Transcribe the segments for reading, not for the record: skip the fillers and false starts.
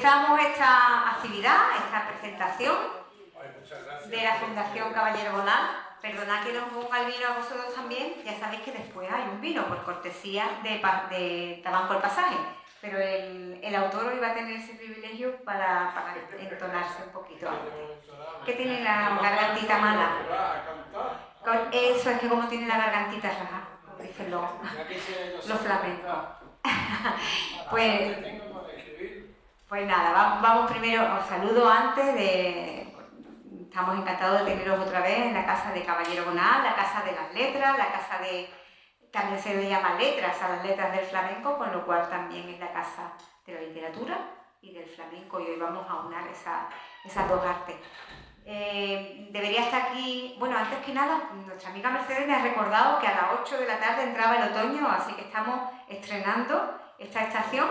Empezamos esta actividad, esta presentación de la Fundación Caballero Bonal. Perdonad que nos ponga el vino a vosotros también, ya sabéis que después hay un vino por cortesía de Tabanco el Pasaje, pero el autor hoy va a tener ese privilegio para entonarse un poquito antes. ¿Qué tiene la gargantita mala? Eso es que como tiene la gargantita raja, como dicen los flamencos. Pues nada, vamos primero, os saludo antes de... Estamos encantados de teneros otra vez en la casa de Caballero Bonal, la casa de las letras, la casa de... También se le llama letras a las letras del flamenco, con lo cual también es la casa de la literatura y del flamenco, y hoy vamos a unar esas dos artes. Debería estar aquí... Bueno, antes que nada, nuestra amiga Mercedes me ha recordado que a las 8 de la tarde entraba el otoño, así que estamos estrenando esta estación,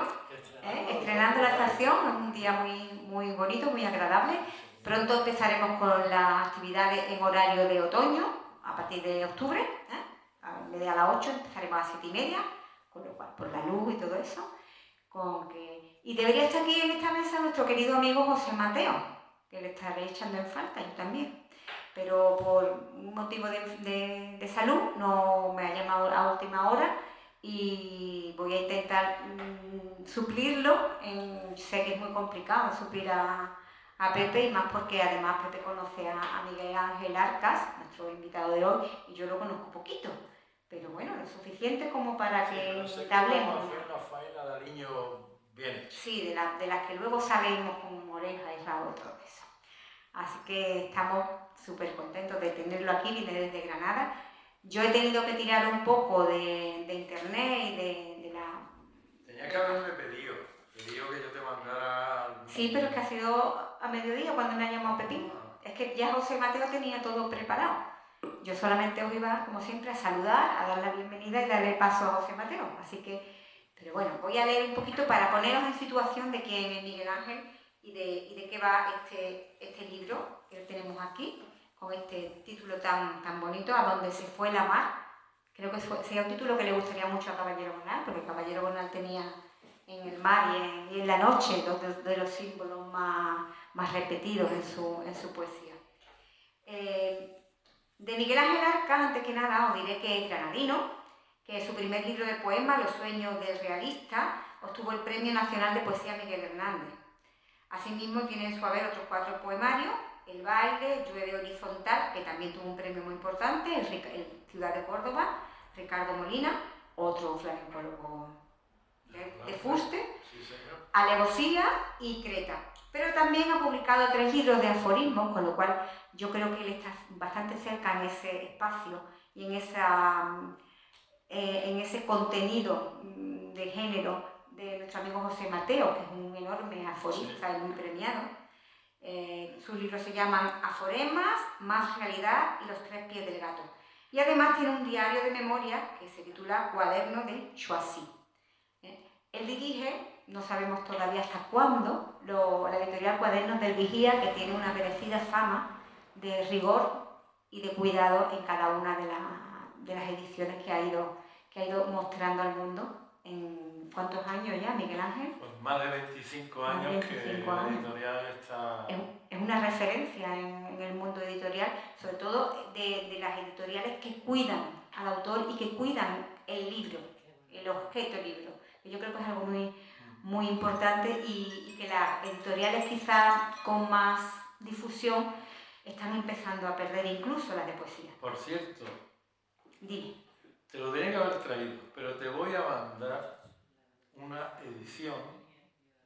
estrenando la estación, es un día muy bonito, muy agradable. Pronto empezaremos con las actividades en horario de otoño, a partir de octubre, en vez de a las 8 empezaremos a las 7:30, con lo cual, por la luz y todo eso. Y debería estar aquí en esta mesa nuestro querido amigo José Mateo, que le estaré echando en falta, yo también. Pero por un motivo de salud no me ha llamado a última hora y voy a intentar suplirlo. Sé que es muy complicado suplir a Pepe, y más porque además Pepe conoce a Miguel Ángel Arcas, nuestro invitado de hoy, y yo lo conozco poquito. Pero bueno, lo suficiente como para que hablemos. Hacer una faena de aliño bien hecha. Sí, de las que luego salimos con oreja y rabo y todo eso. Así que estamos súper contentos de tenerlo aquí, viene desde Granada. Yo he tenido que tirar un poco de internet y de la... Tenía que haberme pedido que yo te mandara... Sí, pero es que ha sido a mediodía cuando me ha llamado Pepín. Es que ya José Mateo tenía todo preparado. Yo solamente os iba, como siempre, a saludar, a dar la bienvenida y darle paso a José Mateo. Así que, pero bueno, voy a leer un poquito para poneros en situación de quién es Miguel Ángel y de qué va este libro que tenemos aquí, con este título tan bonito, A donde se fue la mar. Creo que sería un título que le gustaría mucho a Caballero Bonal, porque Caballero Bonal tenía en el mar y en la noche dos de los símbolos más repetidos en su poesía. De Miguel Ángel Arcas, antes que nada, os diré que es granadino, que su primer libro de poemas, Los sueños del realista, obtuvo el Premio Nacional de Poesía Miguel Hernández. Asimismo, tiene en su haber otros 4 poemarios: El baile, Llueve horizontal, que también tuvo un premio muy importante, el Ciudad de Córdoba, Ricardo Molina, otro flamencólogo de fuste, Alevosía y Creta. Pero también ha publicado 3 libros de aforismos, con lo cual yo creo que él está bastante cerca en ese espacio y en ese contenido de género de nuestro amigo José Mateo, que es un enorme aforista y muy premiado. Sus libros se llaman Aforemas, Más realidad y Los 3 pies del gato. Y además tiene un diario de memoria que se titula Cuaderno de Choisy. Él dirige, no sabemos todavía hasta cuándo, la editorial Cuadernos del Vigía, que tiene una merecida fama de rigor y de cuidado en cada una de las ediciones que ha ido mostrando al mundo. ¿En cuántos años ya, Miguel Ángel? Pues más de 25 años que la editorial está... Es una referencia en el mundo editorial, sobre todo de las editoriales que cuidan al autor y que cuidan el libro, el objeto libro. Yo creo que es algo muy importante y que las editoriales quizás con más difusión están empezando a perder, incluso las de poesía. Por cierto, dime. Te lo tenía que haber traído, pero te voy a mandar una edición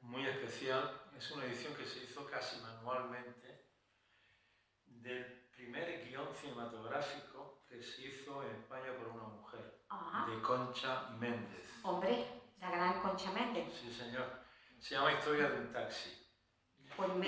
muy especial. Es una edición que se hizo casi manualmente del primer guión cinematográfico que se hizo en España por una mujer, de Concha Méndez. Hombre, la gran Concha Méndez. Sí, señor. Se llama Historia de un taxi. Pues me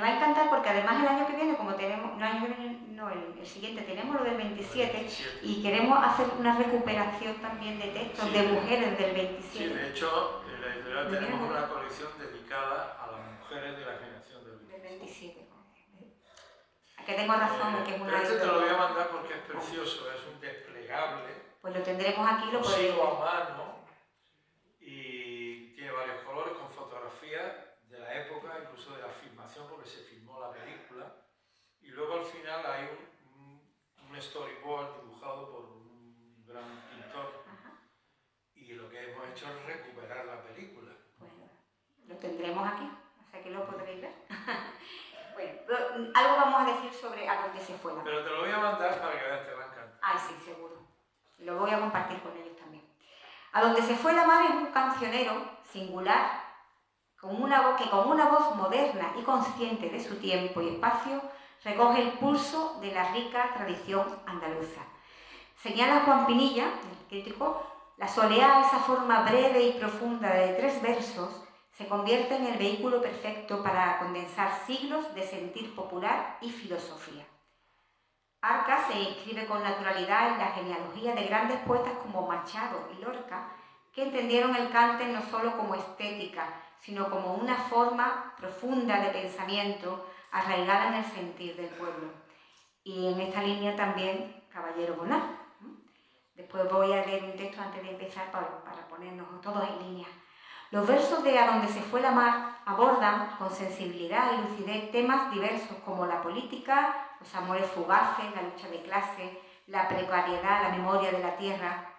va a encantar, porque además el año que viene, como tenemos, el siguiente tenemos lo del 27, y queremos hacer una recuperación también de textos de mujeres del 27. Sí, de hecho, en la editorial tenemos una colección dedicada a las mujeres de la generación del 27. Que tengo razón, que es una... Pero te lo voy a mandar porque es precioso, es un desplegable. Pues lo tendremos aquí, lo podemos... a mano, y tiene varios colores con fotografías. leemos aquí, o sea que lo podréis ver. Bueno, algo vamos a decir sobre a dónde se fue la mar. Pero te lo voy a mandar para que veas, te va a encantar. Ay, sí, seguro. Lo voy a compartir con ellos también. A donde se fue la mar es un cancionero singular con una voz moderna y consciente de su tiempo y espacio recoge el pulso de la rica tradición andaluza. Señala Juan Pinilla, el crítico, la soleá, esa forma breve y profunda de 3 versos, se convierte en el vehículo perfecto para condensar siglos de sentir popular y filosofía. Arca se inscribe con naturalidad en la genealogía de grandes poetas como Machado y Lorca, que entendieron el cante no solo como estética, sino como una forma profunda de pensamiento arraigada en el sentir del pueblo. Y en esta línea también Caballero Bonal. Después voy a leer un texto antes de empezar para ponernos todos en línea. Los versos de A donde se fue la mar abordan con sensibilidad y lucidez temas diversos como la política, los amores fugaces, la lucha de clase, la precariedad, la memoria de la tierra.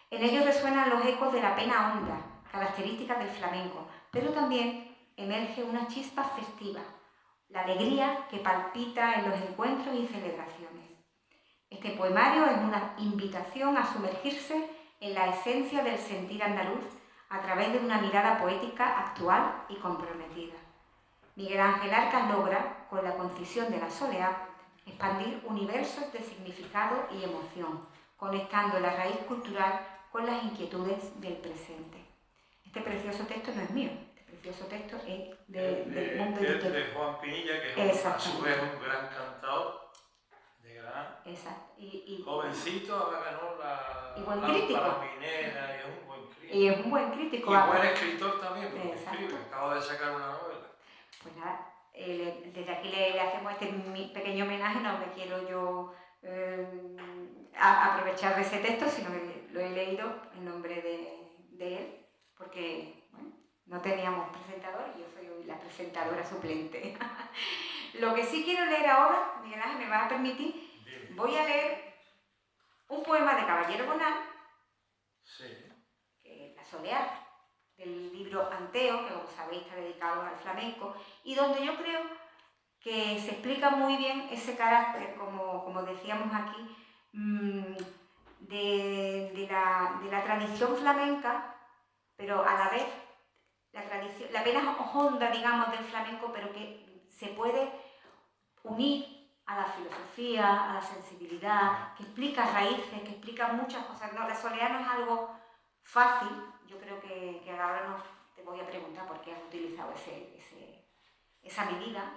En ellos resuenan los ecos de la pena honda, características del flamenco, pero también emerge una chispa festiva, la alegría que palpita en los encuentros y celebraciones. Este poemario es una invitación a sumergirse en la esencia del sentir andaluz a través de una mirada poética actual y comprometida. Miguel Ángel Arcas logra, con la concisión de la soleá, expandir universos de significado y emoción, conectando la raíz cultural con las inquietudes del presente. Este precioso texto no es mío, este precioso texto es del mundo de Juan Pinilla, que es a su vez un gran cantador de Granada. Exacto. Jovencito, ahora ganó la Minera, y es un buen crítico. Y es un buen crítico. Y buen escritor también, porque escribe, acaba de sacar una novela. Pues nada, desde aquí le hacemos este pequeño homenaje, no me quiero yo aprovechar de ese texto, sino que lo he leído en nombre de él, porque bueno, no teníamos presentador y yo soy hoy la presentadora suplente. Lo que sí quiero leer ahora, Miguel Ángel, me va a permitir, voy a leer un poema de Caballero Bonal, que es La soleá, del libro Anteo, que como sabéis está dedicado al flamenco, y donde yo creo que se explica muy bien ese carácter, como decíamos aquí, de la tradición flamenca, pero a la vez la pena honda, digamos, del flamenco, pero que se puede unir a la filosofía, a la sensibilidad, que explica raíces, que explica muchas cosas. No, la soleá no es algo fácil. Yo creo que ahora no te voy a preguntar por qué has utilizado esa medida,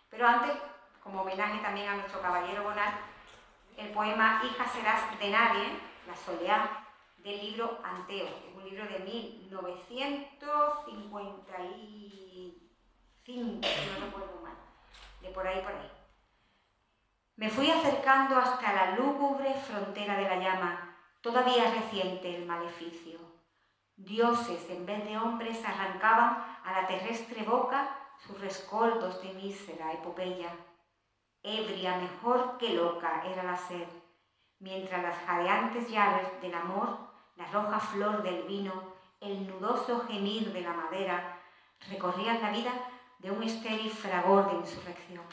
pero antes, como homenaje también a nuestro caballero Bonal, el poema Hija serás de nadie, La soleá, del libro Anteo, que es un libro de 1955, si no recuerdo mal, de por ahí. Me fui acercando hasta la lúgubre frontera de la llama, todavía reciente el maleficio. Dioses en vez de hombres arrancaban a la terrestre boca sus rescoldos de mísera epopeya. Ebria mejor que loca era la sed, mientras las jadeantes llaves del amor, la roja flor del vino, el nudoso gemir de la madera, recorrían la vida de un estéril fragor de insurrección.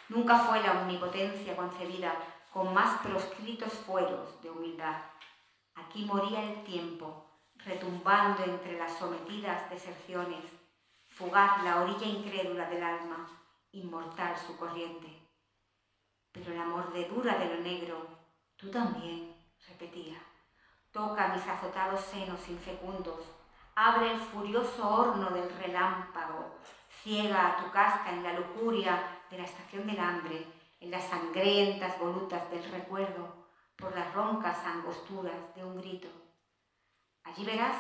Nunca fue la omnipotencia concebida con más proscritos fueros de humildad. Aquí moría el tiempo, retumbando entre las sometidas deserciones, fugaz la orilla incrédula del alma, inmortal su corriente. Pero la mordedura de lo negro, tú también, repetía, toca mis azotados senos infecundos, abre el furioso horno del relámpago, ciega a tu casca en la lujuria de la estación del hambre, en las sangrientas volutas del recuerdo, por las roncas angosturas de un grito. Allí verás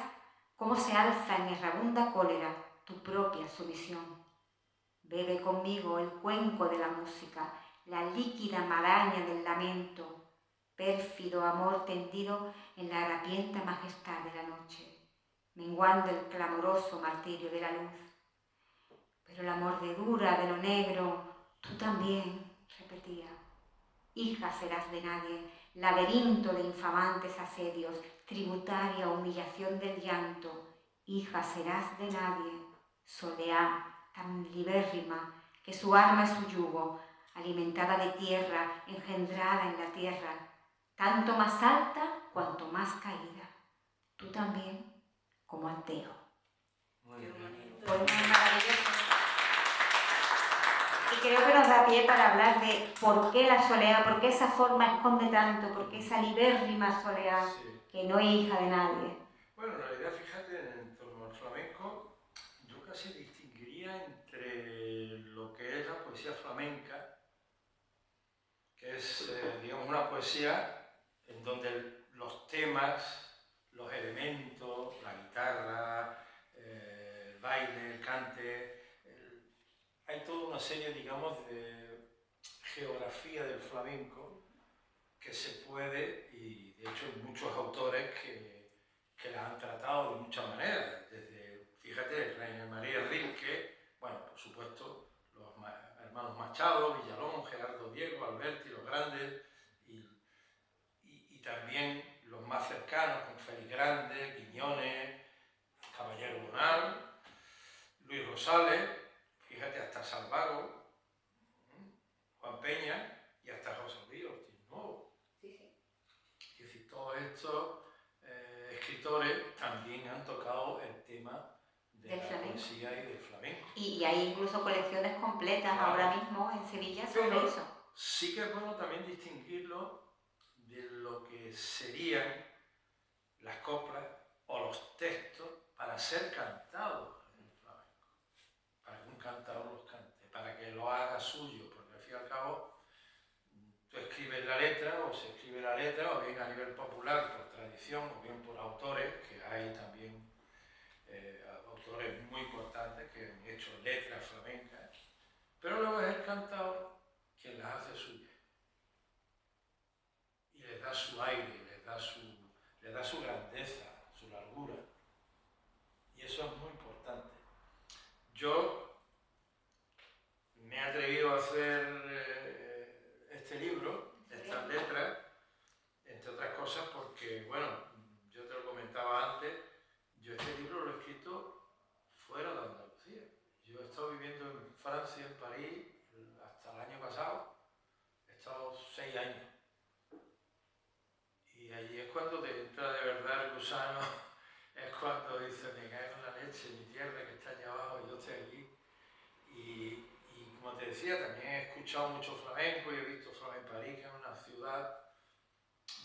cómo se alza en errabunda cólera tu propia sumisión. Bebe conmigo el cuenco de la música, la líquida maraña del lamento, pérfido amor tendido en la harapienta majestad de la noche, menguando el clamoroso martirio de la luz. Pero la mordedura de lo negro, tú también, repetía. Hija serás de nadie, laberinto de infamantes asedios, tributaria humillación del llanto, hija serás de nadie, soleá, tan libérrima, que su arma es su yugo, alimentada de tierra, engendrada en la tierra, tanto más alta cuanto más caída. Tú también, como Anteo. Muy bien. Pues muy maravilloso. Y creo que nos da pie para hablar de por qué la soleá, por qué esa forma esconde tanto, por qué esa libérrima soleá, Sí. que no es hija de nadie. Bueno, en realidad, fíjate, en torno al flamenco, yo casi distinguiría entre lo que es la poesía flamenca, que es, digamos, una poesía en donde los temas, los elementos, la guitarra, el baile, el cante, hay toda una serie, digamos, de geografía del flamenco que se puede, y de hecho hay muchos autores que la han tratado de muchas maneras, desde, fíjate, Rainer María Rilke, bueno, por supuesto, los hermanos Machado, Villalón, Gerardo Diego, Alberti, los grandes, y también los más cercanos, como Félix Grande, Quiñones, Caballero Bonal, Luis Rosales, fíjate, hasta Salvago, Juan Peña y hasta José Luis Ortiz Nuevo. Sí, sí. Es decir, todos estos escritores también han tocado el tema de Del la flamenco. poesía y del flamenco. Y hay incluso colecciones completas Claro. ahora mismo en Sevilla sobre Pero eso. sí que es bueno también distinguirlo de lo que serían las coplas o los textos para ser cantados en el flamenco, para que un cantador los cante, para que lo haga suyo, porque al fin y al cabo tú escribes la letra o se escribe la letra, o bien a nivel popular por tradición, o bien por autores, que hay también autores muy importantes que han hecho letras flamencas, pero luego es el cantador quien las hace suyas y les da su aire, les da su grandeza, su largura, y eso es muy importante. Yo me he atrevido a hacer este libro, estas letras, entre otras cosas porque, bueno, yo te lo comentaba antes, yo este libro lo he escrito fuera de Andalucía. Yo he estado viviendo en Francia, en París, hasta el año pasado, he estado 6 años. Y allí es cuando te entra de verdad el gusano, es cuando dices, me cae en la leche, mi tierra que está allá abajo, yo estoy aquí. Y como te decía, también he escuchado mucho flamenco y he visto Flamenco París, que es una ciudad,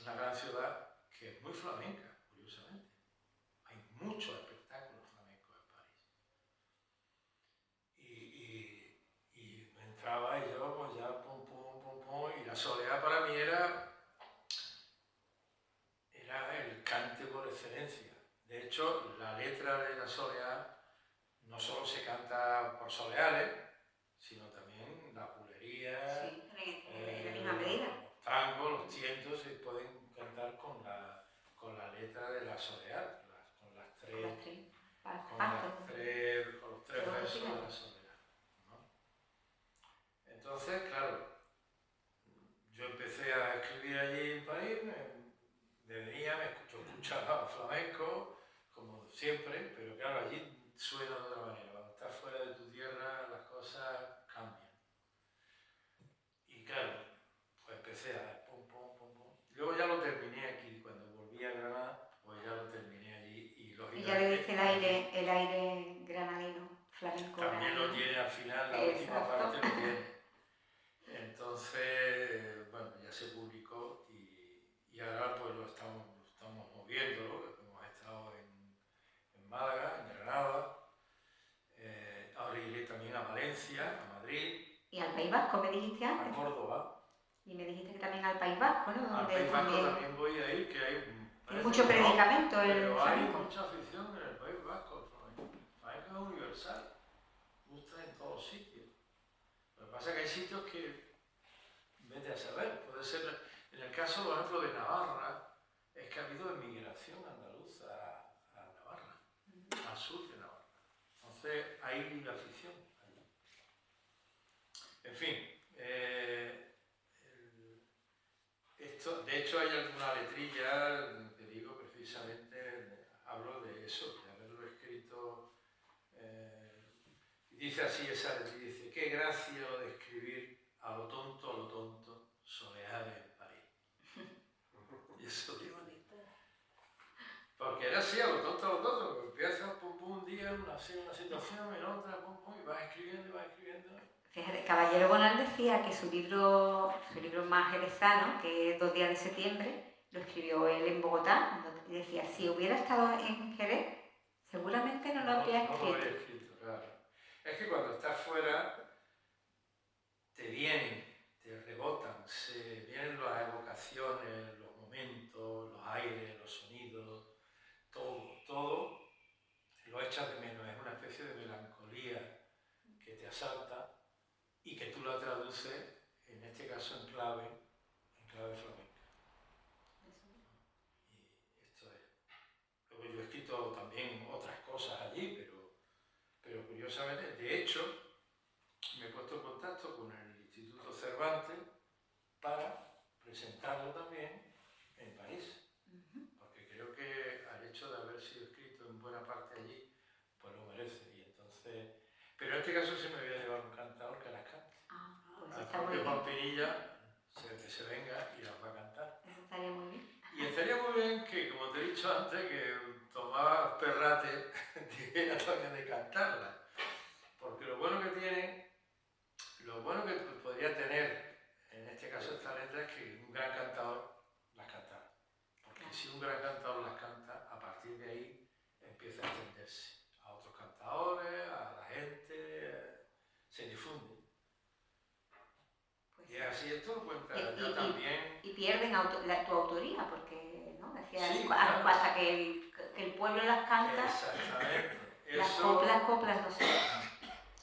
una gran ciudad, que es muy flamenca, curiosamente. Hay muchos espectáculos flamencos en París. Y me entraba y yo, pues ya, pum, pum, pum, pum, y la soledad para mí era el cante por excelencia. De hecho, la letra de la soledad no solo se canta por soleales, sino también la pulería, Sí, en la misma medida. los tangos, los tientos se pueden cantar con la letra de la soledad, con los tres versos de la soledad, ¿no? Entonces, claro, yo empecé a escribir allí en París, me venía, yo escuchaba flamenco, como siempre, pero claro, allí suena de otra manera. Cuando estás fuera de tu tierra, las cosas cambian. Y claro, pues empecé a pum, pum, pum, pum. Luego ya lo terminé aquí, cuando volví a Granada, pues ya lo terminé allí y lógicamente... Y ya le diste el aire granadino, flamenco también granadino. lo tiene al final, la última parte lo tiene. Entonces, bueno, ya se publicó y ahora pues lo estamos moviendo, hemos estado en Málaga, en Granada, ahora iré también a Valencia, a Madrid. Y al País Vasco me dijiste antes. A Córdoba. Y me dijiste que también al País Vasco, ¿no? Al País Vasco también voy a ir, que hay mucho predicamento el pero hay flamenco. mucha afición en el País Vasco al flamenco. El flamenco es universal, gusta en todos sitios. Lo que pasa es que hay sitios que vete a saber, puede ser, en el caso, por ejemplo, de Navarra, es que ha habido emigración andaluza a Navarra, al sur de Navarra. Entonces hay la afición allí. En fin, de hecho hay alguna letrilla, te digo, precisamente hablo de eso, de haberlo escrito dice así esa letra, dice, qué gracia lo de escribir a lo tonto, solear en París. Y eso dice. Porque era así, a lo tonto, porque empiezas pum, pum, un día, una situación, en otra, pum, pum, y vas escribiendo, y vas escribiendo. Fíjate, Caballero Bonal decía que su libro más jerezano, que es 2 días de septiembre, lo escribió él en Bogotá, y decía, si hubiera estado en Jerez, seguramente no lo habría escrito. No lo habría escrito, claro. Es que cuando estás fuera, te vienen, te rebotan, se vienen las evocaciones, los momentos, los aires, los sonidos, todo lo echas de menos, es una especie de melancolía que te asalta y que tú la traduces, en este caso en clave flamenca. Y esto es. Luego yo he escrito también otras cosas allí, pero curiosamente, de hecho, me he puesto en contacto con el Instituto Cervantes para presentarlo también en París. Porque creo que al hecho de haber sido escrito en buena parte allí, pues lo merece. Y entonces, pero en este caso sí me voy a llevar un cantador que las cante. Pues Al propio Juan Pinilla, que se venga y las va a cantar. Eso estaría muy bien. Y estaría muy bien que, como te he dicho antes, que tomaba perrate, dijera también de cantarla. Porque lo bueno que podría tener, en este caso esta letra, es que un gran cantador las cantara. Porque si un gran cantador las canta, a partir de ahí empieza a extenderse a otros cantadores, a la gente, se difunde. Pues y así esto lo cuenta ya también. Y pierden tu autoría, porque, ¿no? Decía, sí, claro. Hasta que el pueblo las canta. Exactamente. Las coplas no sé.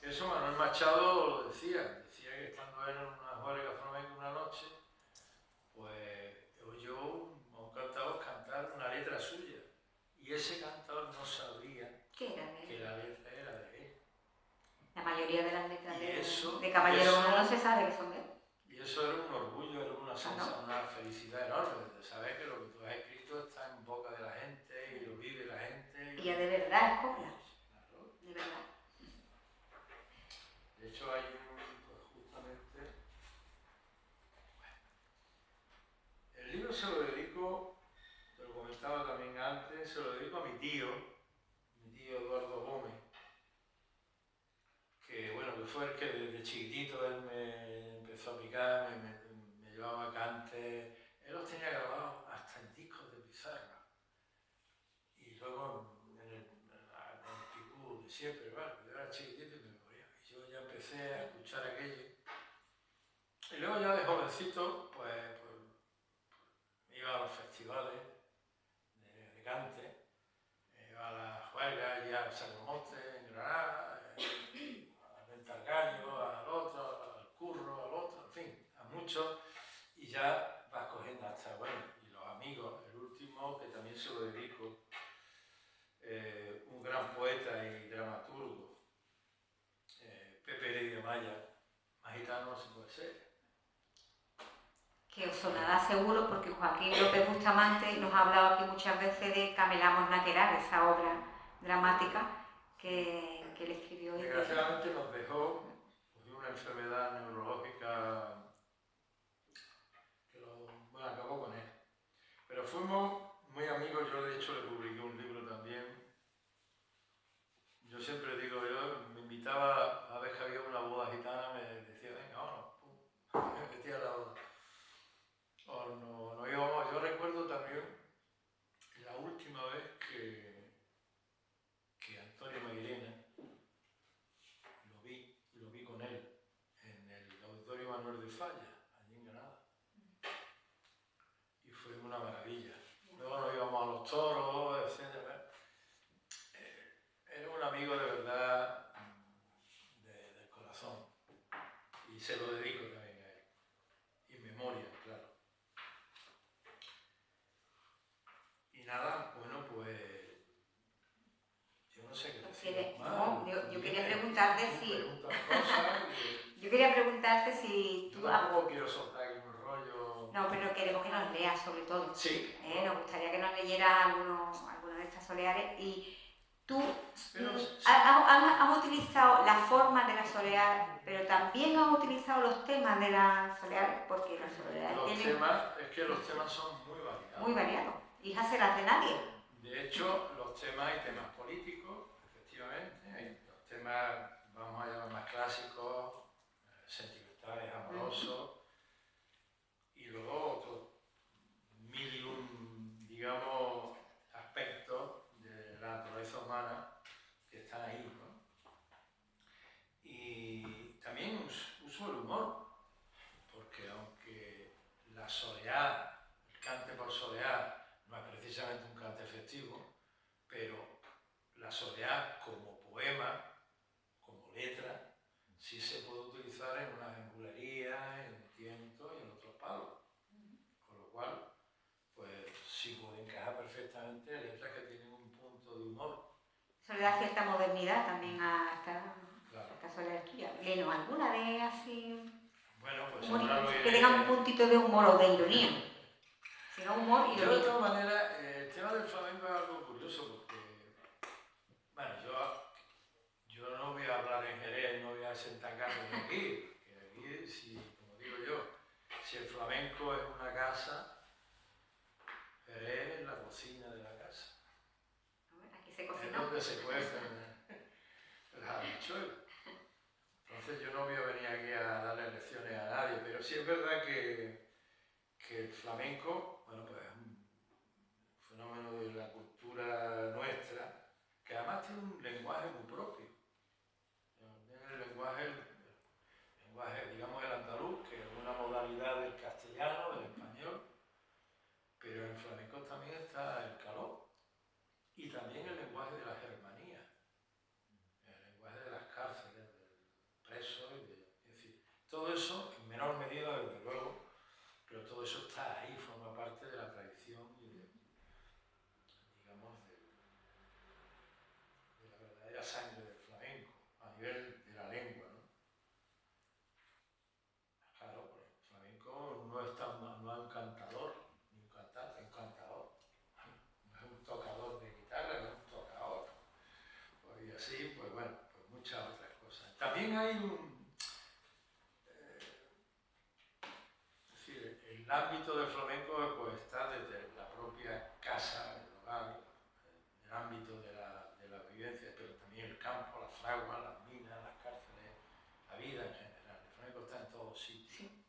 Eso Manuel Machado lo decía que estando él en una juerga flamenca una noche, pues oyó a un cantador cantar una letra suya. Y ese cantador no sabía que la letra era de él. La mayoría de las letras de Caballero Bonal no se sabe que son de él. Y eso era un orgullo, era una sensación, una felicidad enorme, de saber que lo que tú has escrito está en boca de la gente y lo vive la gente. Y ya de verdad es copla. Claro. De verdad. De hecho hay pues justamente... El libro se lo dedico, te lo comentaba también antes, se lo dedico a mi tío Eduardo Gómez, que bueno, que fue el que desde chiquitito él me empezó a picar, me llevaba a cantes, él los tenía grabados hasta en discos de pizarra. Y luego en el picú de siempre, bueno, yo era chiquitito y me moría. Y yo ya empecé a escuchar aquello. Y luego ya de jovencito, pues iba a los festivales de cante, iba a las juergas, ya al Salmonte, en Granada, a Ventargallo, al otro, al Curro, al otro, en fin, a muchos, y ya vas cogiendo hasta, bueno, y los amigos, el último que también se lo dedico, un gran poeta y dramaturgo, Pepe Heredia Maya, más gitano no se puede ser. Que os sonará seguro porque Joaquín López Bustamante nos ha hablado aquí muchas veces de Camelamos Naquerar, esa obra dramática que él escribió. Desgraciadamente nos dejó una enfermedad neurológica que acabó con él. Pero fuimos muy amigos, yo de hecho le publiqué un libro también. Yo siempre digo, yo me invitaba a ver que había una boda gitana, me decía, venga, vámonos, me metía a la boda. No íbamos. Yo recuerdo también la última vez que Antonio Mairena lo vi con él en el Auditorio Manuel de Falla, allí en Granada. Y fue una maravilla. Luego nos íbamos a los toros, etc. Era un amigo de verdad del corazón. Y se lo dedico también a él. Y memoria, claro. Y nada, bueno, pues yo no sé qué decir más. No, yo quería preguntarte si... Yo quería preguntarte si tú... Yo tampoco quiero soltar aquí un rollo... No, pero queremos que nos leas sobre todo. Sí. Nos gustaría que nos leyeras alguna de estas soleares y Tú Pero has utilizado la forma de la soleá, pero también has utilizado los temas de la soleá, porque la soleá tiene... los temas son muy variados. Muy variados. Hijas se las de nadie. De hecho, los temas, hay temas políticos, efectivamente, hay los temas, vamos a llamar más clásicos, sentimentales, amorosos, y luego otros mil y un, digamos, aspectos de la naturaleza humana que están ahí, ¿no? Y también uso el humor, porque aunque la soleá, el cante por soleá, no es precisamente un cante festivo, pero la soleá como poema, como letra, sí se puede utilizar en una jinglería, en tiento y en otros palos. Con lo cual, pues sí puede encajar perfectamente letras que tienen un punto de humor. Eso le da cierta modernidad también a esta soleá tuya. ¿Leno alguna de así? Bueno, pues que tenga un puntito de humor o de ironía. Sino humor y ironía. De todas maneras, el tema del flamenco es algo curioso porque, bueno, yo no voy a hablar en Jerez, no voy a sentarme aquí, que aquí, si, como digo yo, si el flamenco es una casa, Jerez es la cocina de la casa. Aquí se cocina. Es donde se cuecen las habichuelas. Entonces yo no voy a venir aquí a darle lecciones a nadie, pero sí es verdad que el flamenco, bueno, pues es un fenómeno de la cultura nuestra, que además tiene un lenguaje muy propio. Tiene el lenguaje, digamos, el andaluz, que es una modalidad del castellano, del español, pero en el flamenco también está el caló, y también el lenguaje de la germanía, el lenguaje de las cárceles, del preso, es decir, todo eso, en menor medida, desde luego, pero todo eso está ahí, forma parte de la tradición y digamos, de la verdadera sangre del flamenco, a nivel de la lengua, ¿no? Claro, pues el flamenco no es un cantador, ni un cantante, es un cantador. No es un tocador de guitarra, es un tocador. Pues, y así, pues bueno, pues muchas otras cosas. También hay es decir, el ámbito del flamenco pues está desde la propia casa, el hogar, el ámbito de la vivencia, pero también el campo, las fraguas, las minas, las cárceles, la vida en general. El flamenco está en todos sitios. Sí.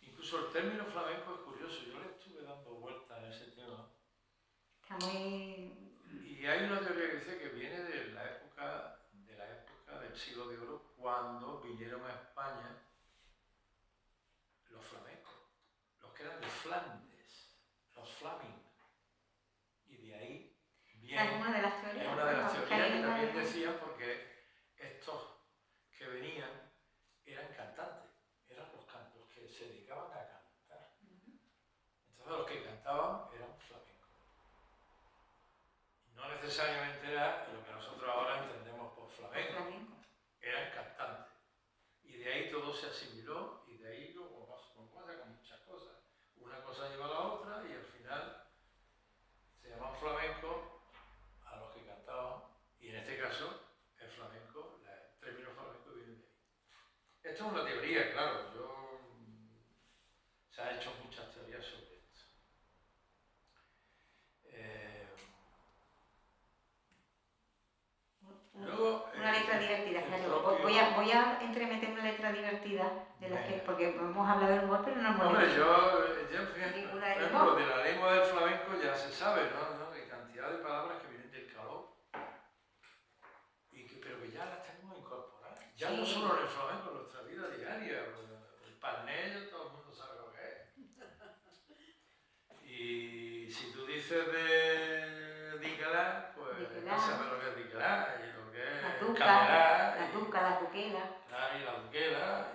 Incluso el término flamenco es curioso, yo le estuve dando vueltas a ese tema. Está muy... Y hay una teoría que dice que viene de la época del siglo de oro, cuando vinieron a España los flamencos, los que eran de Flandes, los Flaming. Y de ahí viene... Es una de las teorías. Es una de las teorías que también decían, porque estos que venían eran cantantes, eran los que se dedicaban a cantar. Entonces los que cantaban eran flamencos. Y no necesariamente era lo que nosotros ahora entendemos por flamenco. Eran cantantes. Y de ahí todo se asimiló y de ahí, como pasa con muchas cosas, una cosa lleva a la otra y al final se llaman flamencos a los que cantaban, y en este caso el flamenco, el término flamenco viene de ahí. Esto es una teoría, claro, se han hecho muchas teorías sobre esto. Luego, una letra divertida, claro. Voy a entremeter una letra divertida, de las que, porque hemos hablado del humor, pero no hemos Hombre, dicho por ejemplo, de la lengua del flamenco ya se sabe, ¿no? De cantidad de palabras que vienen del caló, pero que ya las tenemos incorporadas. Ya sí. No solo en el flamenco, en nuestra vida diaria. El panel, todo el mundo sabe lo que es. Y si tú dices de Dicalá, pues no sabes lo que es Dicalá y lo que es Camerá. La tuca, la tuquela. Y la tuquela.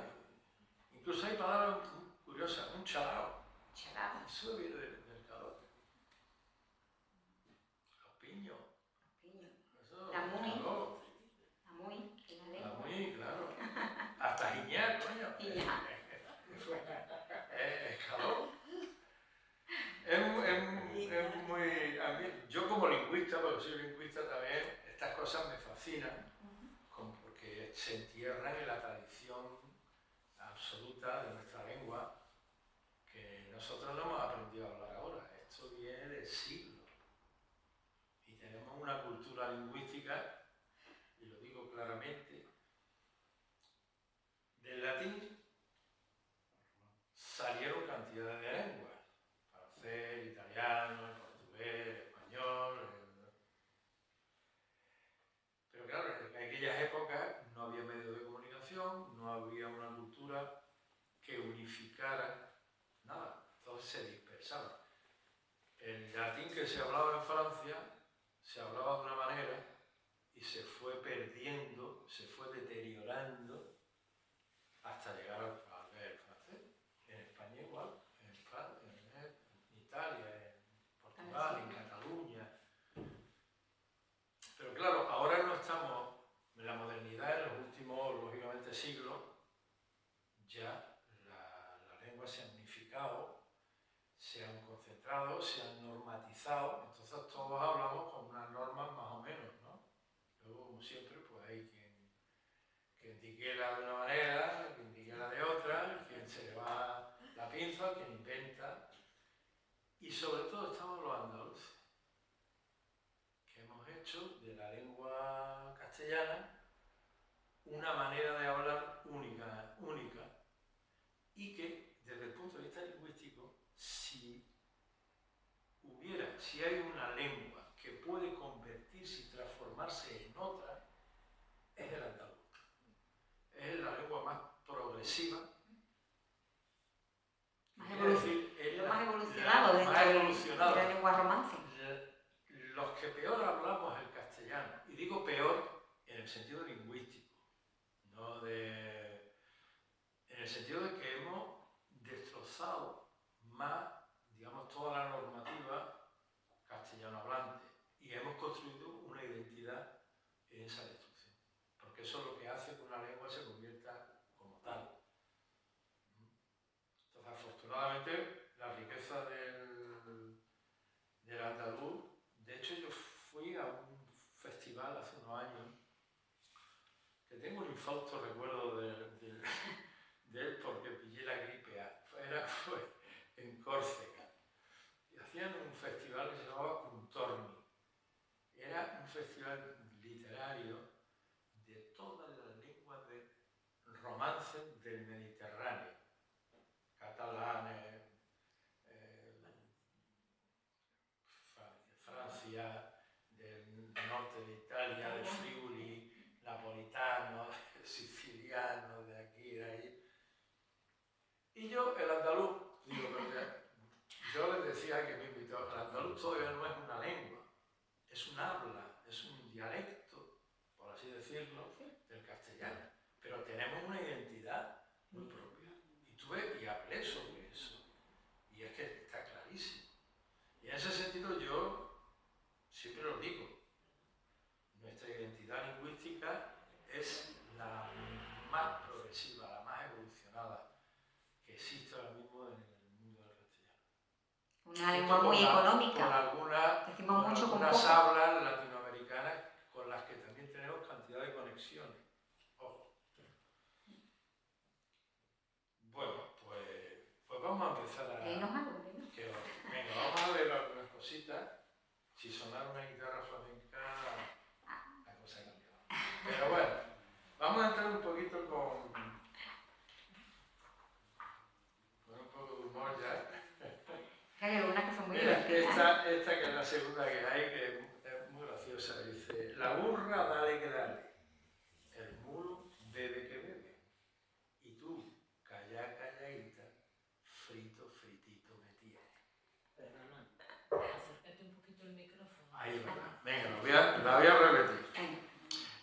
Incluso hay palabras curiosas, un chalao. Chalao. Eso viene del calor. Los piños. Eso, la muy. Calor. La muy, que la lengua. La muy, claro. Hasta giñar, coño. Es calor. Es muy... Yo como lingüista, porque soy lingüista también, estas cosas me fascinan, porque se entierran en la tradición absoluta de nuestra lengua, que nosotros no hemos aprendido a hablar ahora. Esto viene de siglos. Y tenemos una cultura lingüística, y lo digo claramente, del latín salieron cantidades de lenguas. Francés, italiano, portugués, español. Pero claro, en aquellas épocas no había medios de comunicación, no había una cultura que unificara nada. Entonces se dispersaba. El latín que se hablaba en Francia se hablaba de una manera y se fue perdiendo, se fue deteriorando hasta llegar al francés. En España igual, en Italia, en Portugal, en Cataluña. Pero claro, ahora no estamos en la modernidad, en los últimos, lógicamente, siglos, ya la lengua se ha unificado, se han concentrado, se han normatizado, entonces todos hablamos con unas normas más o menos, ¿no? Luego, como siempre, pues hay quien diquela de una manera, quien diquela de otra, quien se le va la pinza, quien inventa. Y sobre todo estamos los andaluces, que hemos hecho de la lengua castellana una manera de hablar única, y que desde el punto de vista lingüístico, si hay una lengua que puede convertirse y transformarse en otra, es el andaluz. Es la lengua más progresiva. Más evolucionado dentro de la lengua romance. Los que peor hablamos el castellano, y digo peor en el sentido lingüístico, no en el sentido de que hemos destrozado más, digamos, toda la normativa castellano hablante y hemos construido una identidad en esa destrucción, porque eso es lo que hace que una lengua se convierta como tal. Entonces, afortunadamente, la riqueza del andaluz, de hecho yo fui a un festival hace unos años, que tengo un infausto recuerdo de él porque pillé la gripe A. Fue en Córcega. Y hacían un festival que se llamaba Cuntorni. Era un festival literario de todas las lenguas de romance del Mediterráneo. Catalanes, Francia, del norte de Italia, de Friuli, napolitano, siciliano, de aquí, de ahí. Y yo, el andaluz, digo, pero yo les decía que me invitó, el andaluz todavía no es una lengua, es un habla, es un dialecto, por así decirlo, del castellano. Pero tenemos una identidad muy propia. Y tuve y hablé sobre eso. Y es que está clarísimo. Y en ese sentido yo siempre lo digo, nuestra identidad lingüística es la más progresiva, la más evolucionada que existe ahora mismo en el mundo del castellano. Una lengua muy económica. Decimos mucho con algunas hablas latinoamericanas con las que también tenemos cantidad de conexiones. Ojo. Bueno, pues vamos a empezar a... Venga, vamos a ver algunas cositas. Si sonara una guitarra flamenca, la cosa cambia. Pero bueno, vamos a entrar un poquito con un poco de humor ya. Hay algunas que son muy Mira, divertidas. esta que es la segunda que hay, que es muy graciosa. Dice, la burra dale que dale, el mulo bebe que bebe, y tú, calla, calladita, frito, fritito me tienes. Acércate un poquito el micrófono. Ahí va. Venga, la voy a repetir.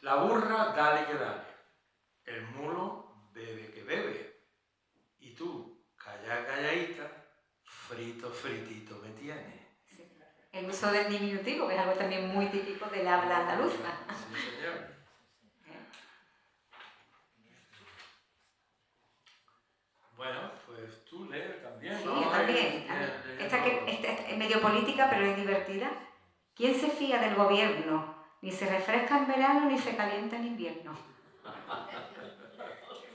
La burra dale que dale, el mulo bebe que bebe, y tú, calla, calladita, frito, fritito me tienes. Sí. El uso del diminutivo, que es algo también muy típico del habla andaluza. Sí, señor. Bueno, pues tú lees también. Sí, yo también. Esta es medio política, pero es divertida. ¿Quién se fía del gobierno? Ni se refresca en verano ni se calienta en invierno.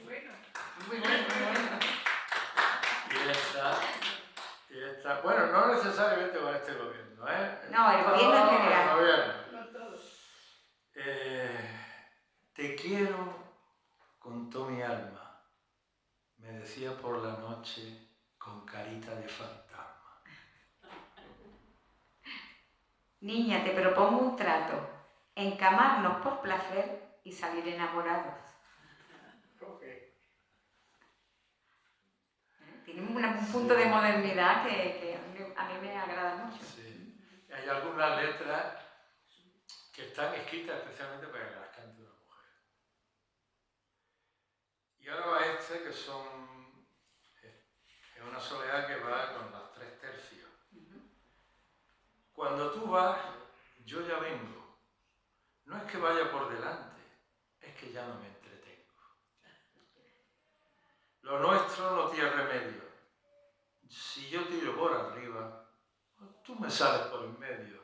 Bueno. Muy bueno, muy bueno. Y esta, bueno, no necesariamente con este gobierno, ¿eh? No, el gobierno en general. El gobierno. Con todos. Te quiero con toda mi alma, me decía por la noche con carita de fantasma. Niña, te propongo un trato, encamarnos por placer y salir enamorados. Tiene un punto de modernidad que a mí me agrada mucho. Sí. Hay algunas letras que están escritas especialmente para que las cante una mujer. Y ahora va este, que es una soledad que va con las 3 tercios. Cuando tú vas, yo ya vengo. No es que vaya por delante, es que ya no me entretengo. Lo nuestro no tiene remedio. Si yo tiro por arriba, tú me sales por en medio.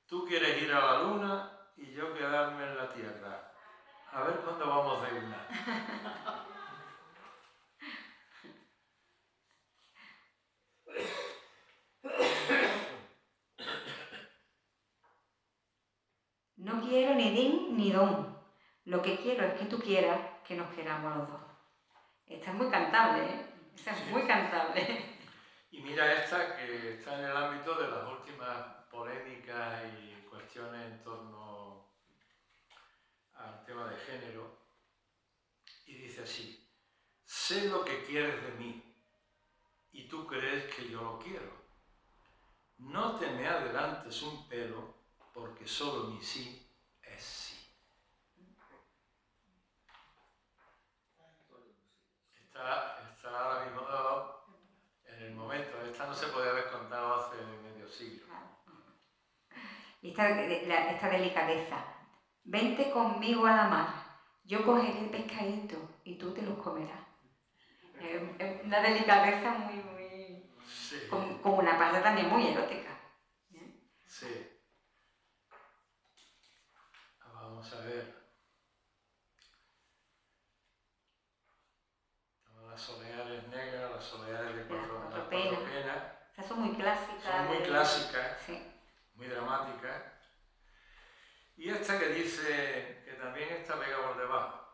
Tú quieres ir a la luna y yo quedarme en la tierra. A ver cuándo vamos de una. No quiero ni din ni don. Lo que quiero es que tú quieras que nos queramos los dos. Esta es muy cantable, ¿eh? Esta es muy cantable. Y mira esta que está en el ámbito de las últimas polémicas y cuestiones en torno al tema de género. Y dice así: sé lo que quieres de mí y tú crees que yo lo quiero. No te me adelantes un pelo porque solo mi sí es sí. Está ahora mismo en el momento. Esta no se podía haber contado hace medio siglo. Y esta delicadeza. Vente conmigo a la mar. Yo cogeré el pescadito y tú te los comerás. Es una delicadeza muy... Sí. Como una parte también muy erótica. Sí. Vamos a ver. Las soleares negras, las soleares de cuatro penas. Esas son muy clásicas. Son muy clásicas, sí. Muy dramáticas. Y esta que dice, que también está pegada por debajo.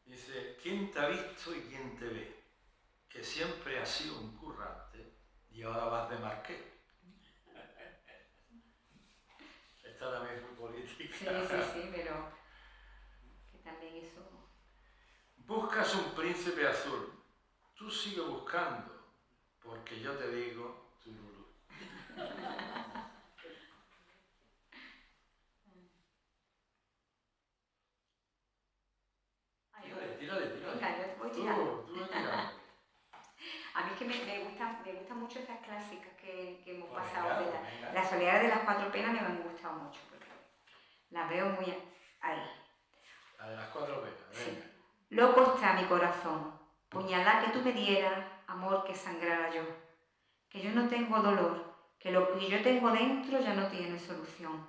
Dice: ¿quién te ha visto y quién te ve? Que siempre has sido un currante y ahora vas de marqués. Esta también es muy política. Sí, pero que también eso... Buscas un príncipe azul. Tú sigue buscando, porque yo te digo, tururú. Tírale. Venga, yo voy tirando. Tú tírale. A mí es que me gustan mucho estas clásicas que hemos Pues pasado. venga. Las soleares de las 4 penas me han gustado mucho, porque las veo muy ahí. La de las 4 penas, venga. Sí. Loco está mi corazón, puñalá que tú me dieras, amor que sangrara yo. Que yo no tengo dolor, que lo que yo tengo dentro ya no tiene solución.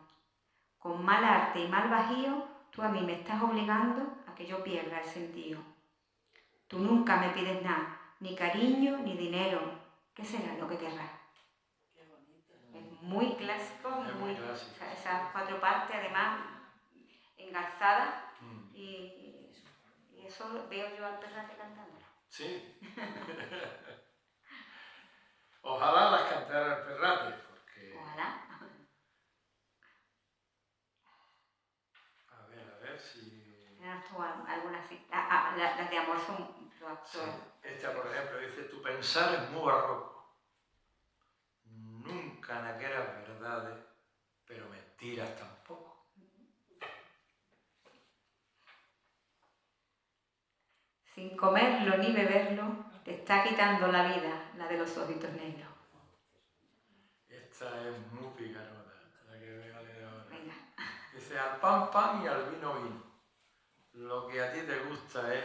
Con mal arte y mal bajío, tú a mí me estás obligando a que yo pierda el sentido. Tú nunca me pides nada, ni cariño, ni dinero. ¿Qué será lo que querrás? Qué bonito. Es muy clásico, muy clásico. O sea, esas 4 partes, además, engarzadas, y eso veo yo al Perrate cantando. Sí. Ojalá las cantara el Perrate, porque... Ojalá. A ver si... ¿Tienes tú algunas así? Las de amor son... Sí. Esta, por ejemplo, dice: tu pensar es muy barroco. Nunca naqueras verdades, pero mentiras tampoco. Sin comerlo ni beberlo, te está quitando la vida, la de los ojitos negros. Esta es muy picarona, la que veo ahora. Venga. Dice: al pan y al vino. Lo que a ti te gusta es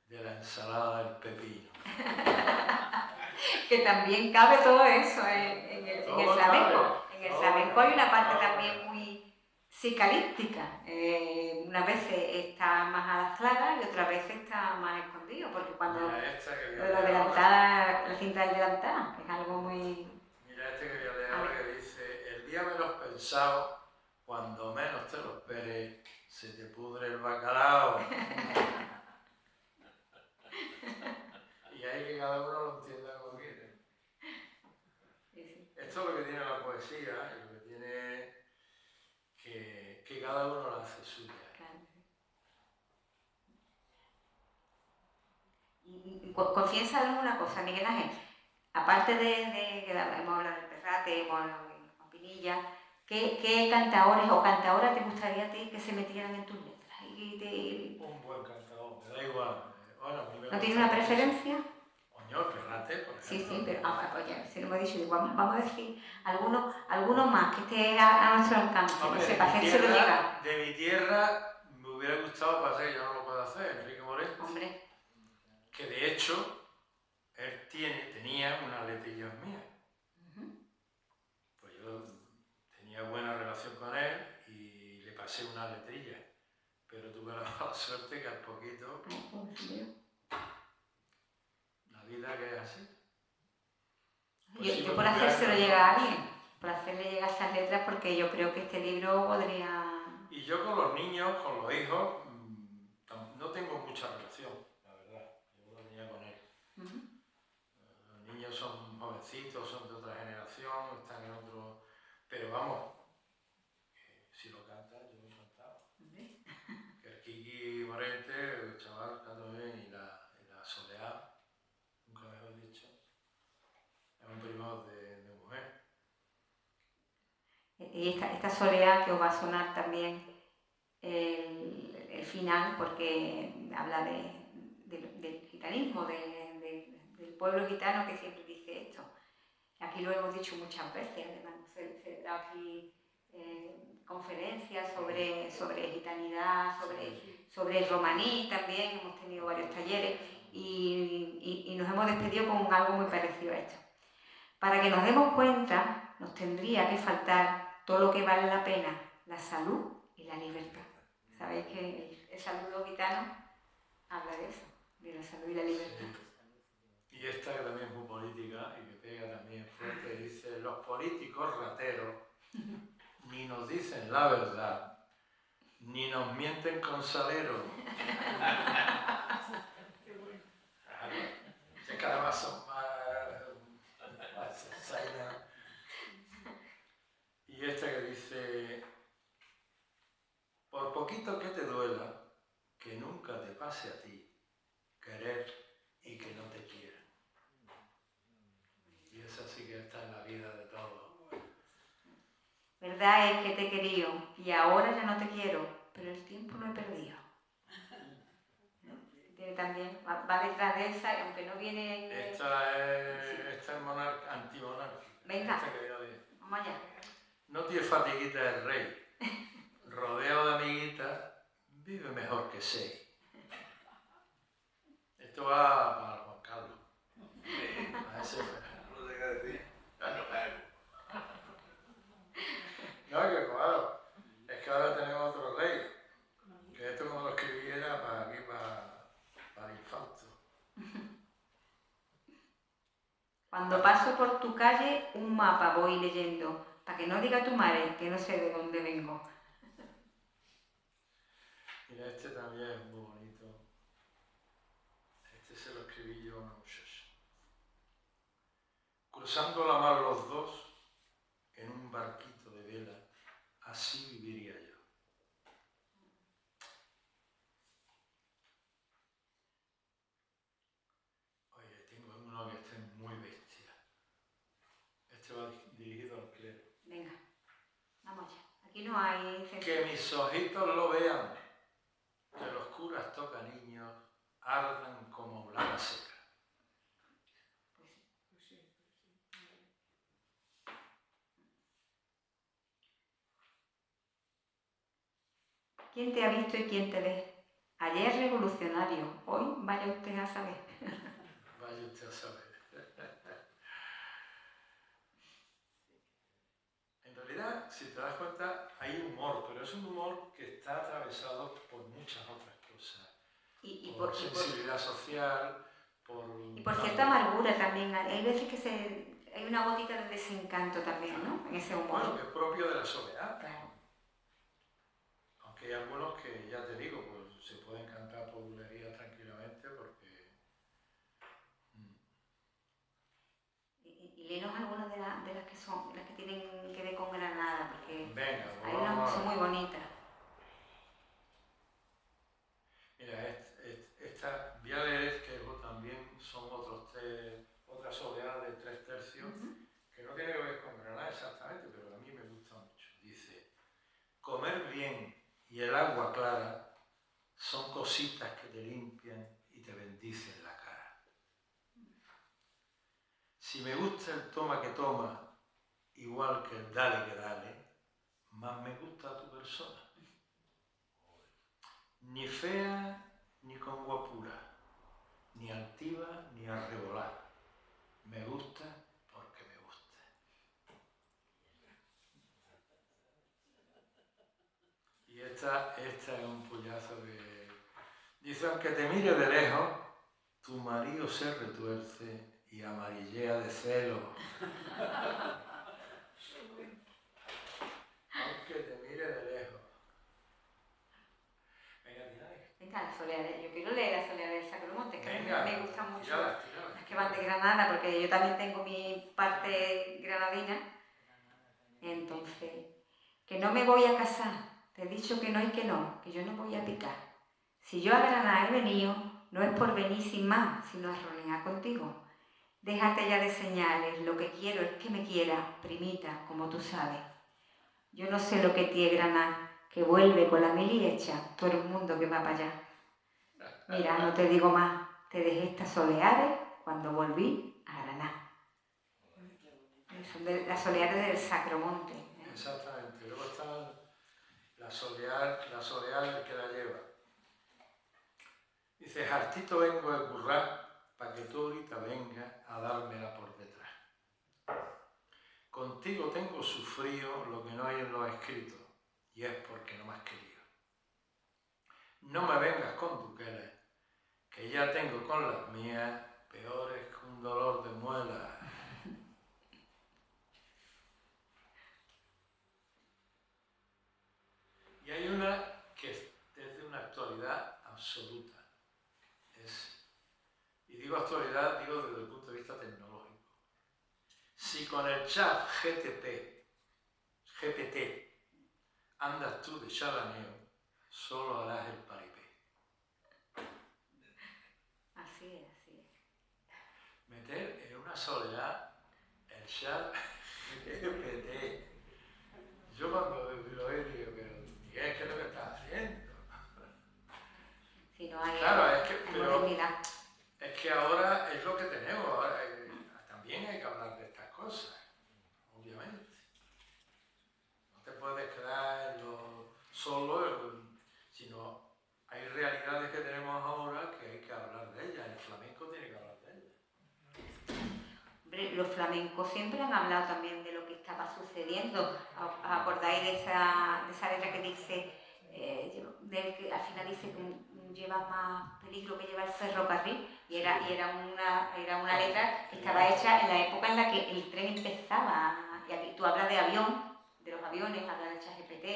de la ensalada del pepino. Que también cabe todo eso en el flamenco. En en el flamenco hay una parte también muy psicalíptica. Unas veces está más a las claras y otras veces está más escondido, porque cuando Mira esta que voy a la leer delantada, la cinta del delantal, es algo muy... Mira este que voy a leer ahora que dice: el día menos pensado, cuando menos te lo esperes, se te pudre el bacalao. Y ahí que cada uno lo entienda como quiere. Esto es lo que tiene la poesía y lo que tiene que cada uno la hace suya. Y confiésale una cosa, Miguel Ángel, aparte de que hemos hablado del Perrate, hemos hablado de Pinilla, ¿qué cantaores o cantaoras te gustaría a ti que se metieran en tus letras? Un buen cantador, me da igual. Bueno, a mí me ¿No tienes una preferencia? Coño, el Perrate, por ejemplo. Sí, pero oye, si lo hemos dicho, vamos a decir alguno más que esté a nuestro alcance, Hombre, no sé, para hacérselo llegar. de mi tierra me hubiera gustado, para que ya no lo puedo hacer, Enrique Morente. Hombre. Que de hecho, él tenía una letrilla mía. Pues yo tenía buena relación con él y le pasé una letrilla. Pero tuve la mala suerte que al poquito, la vida que es así. Pues yo por hacérselo llegar a alguien, por hacerle llegar esas letras, porque yo creo que este libro podría... Y yo con los niños, con los hijos, no tengo mucha relación, la verdad. Yo lo tenía con él. Los niños son jovencitos, son de otra generación, están en otro... Pero vamos, si lo canta, yo lo he cantado. Que el Kiki Morente, el chaval, canta muy bien, y la Soleá, nunca mejor dicho, es un primo de mujer. Y esta Soleá que os va a sonar también el final, porque habla del gitanismo, del pueblo gitano que siempre dice esto. Aquí lo hemos dicho muchas veces, además hemos celebrado aquí conferencias sobre gitanidad, sobre el romaní también, hemos tenido varios talleres y nos hemos despedido con algo muy parecido a esto. Para que nos demos cuenta, nos tendría que faltar todo lo que vale la pena, la salud y la libertad. Sabéis que el saludo gitano habla de eso, de la salud y la libertad. Sí. Y esta que también es muy política y que pega también fuerte, dice: los políticos rateros ni nos dicen la verdad, ni nos mienten con salero. Que cada vez son más zainas. Y esta que dice: por poquito que te duela, que nunca te pase a ti, querer y que no te quieran. Y esa sí que está en la vida de todos. Verdad es que te he querido y ahora ya no te quiero, pero el tiempo lo he perdido. Tiene también, va detrás de esa, y aunque no viene... Esta es antimonárquica. Venga, vamos allá. No tiene fatiguita el rey, rodeado de amiguitas, vive mejor que seis. Esto va para Juan Carlos. A ese no sé qué decir. No, que claro, es que ahora tenemos otro rey. Que esto como lo escribiera para aquí, para el infarto. Cuando paso por tu calle, un mapa voy leyendo, para que no diga tu madre que no sé de dónde vengo. Mira, este también es muy bonito. Este se lo escribí yo a una muchacha. Cruzando la mar los dos, en un barquito de vela, así viviría yo. Oye, tengo uno que esté muy bestia. Este va dirigido al clero. Venga, vamos allá. Aquí no hay... Que mis ojitos lo vean, que los curas tocan niños, ardan como blava seca. ¿Quién te ha visto y quién te ve? Ayer revolucionario, hoy vaya usted a saber. Vaya usted a saber. En realidad, si te das cuenta, hay humor, pero es un humor que está atravesado por muchas otras cosas. Por sensibilidad social, y por cierta amargura también. Hay veces que hay una gótica de desencanto también, ¿no? En ese humor. Bueno, que es propio de la soledad. Claro. Aunque hay algunos que, ya te digo, pues se pueden cantar por bulería tranquilamente porque... Y léenos algunas de las que son, las que tienen que ver con Granada, porque venga, hay unas que son muy bonitas. Mira, esta voy a leer que también son otras soleadas de 3/3, que no tiene que ver con Granada exactamente, pero a mí me gusta mucho. Dice, comer bien y el agua clara son cositas que te limpian y te bendicen la cara. Si me gusta el toma que toma, igual que el dale que dale, más me gusta tu persona. Ni fea ni con guapura, ni altiva ni arrebolada. Me gusta porque me gusta. Y esta es un puñazo que... Dice, aunque te mire de lejos, tu marido se retuerce y amarillea de celo. Aunque te mire de lejos. Venga, tírale. Venga, la soleada. Yo quiero leer la soleada del Sacromonte, que Venga, me gusta mucho. Tírala. Las que van de Granada, porque yo también tengo mi parte granadina. Entonces, que no me voy a casar. Te he dicho que no y que no, que yo no voy a picar. Si yo a Granada he venido, no es por venir sin más, sino a ronear contigo. Déjate ya de señales, lo que quiero es que me quieras, primita, como tú sabes. Yo no sé lo que tiene Granada, que vuelve con la mili hecha, todo el mundo que va para allá. Mira, no te digo más, te dejé estas soleares cuando volví a Granada. Son de las soleares del Sacromonte. Exactamente, luego está la soleada que la lleva. Dice, hartito vengo de currar para que tú ahorita vengas a dármela por detrás. Contigo tengo sufrido lo que no hay en los escritos, y es porque no me has querido. No me vengas con duqueles, que ya tengo con las mías peores que un dolor de muela. Y hay una que es de una actualidad absoluta. Y digo actualidad, digo desde el punto de vista tecnológico. Si con el chat GPT, andas tú de chalaneo, solo harás el paripé. Así es. Meter en una soledad el chat GPT. Yo cuando lo veo digo, pero Miguel, ¿qué es lo que estás haciendo? Si no hay, claro, modernidad. Es que ahora es lo que tenemos. Ahora, también hay que hablar de estas cosas, obviamente. No te puedes quedar solo, sino hay realidades que tenemos ahora que hay que hablar de ellas. El flamenco tiene que hablar de ellas. Hombre, los flamencos siempre han hablado también de lo que estaba sucediendo. ¿Acordáis de esa letra que dice, que al final dice que lleva más peligro que lleva el ferrocarril? Y era una letra que estaba hecha en la época en la que el tren empezaba. Y aquí tú hablas de avión, de los aviones, hablas de ChatGPT,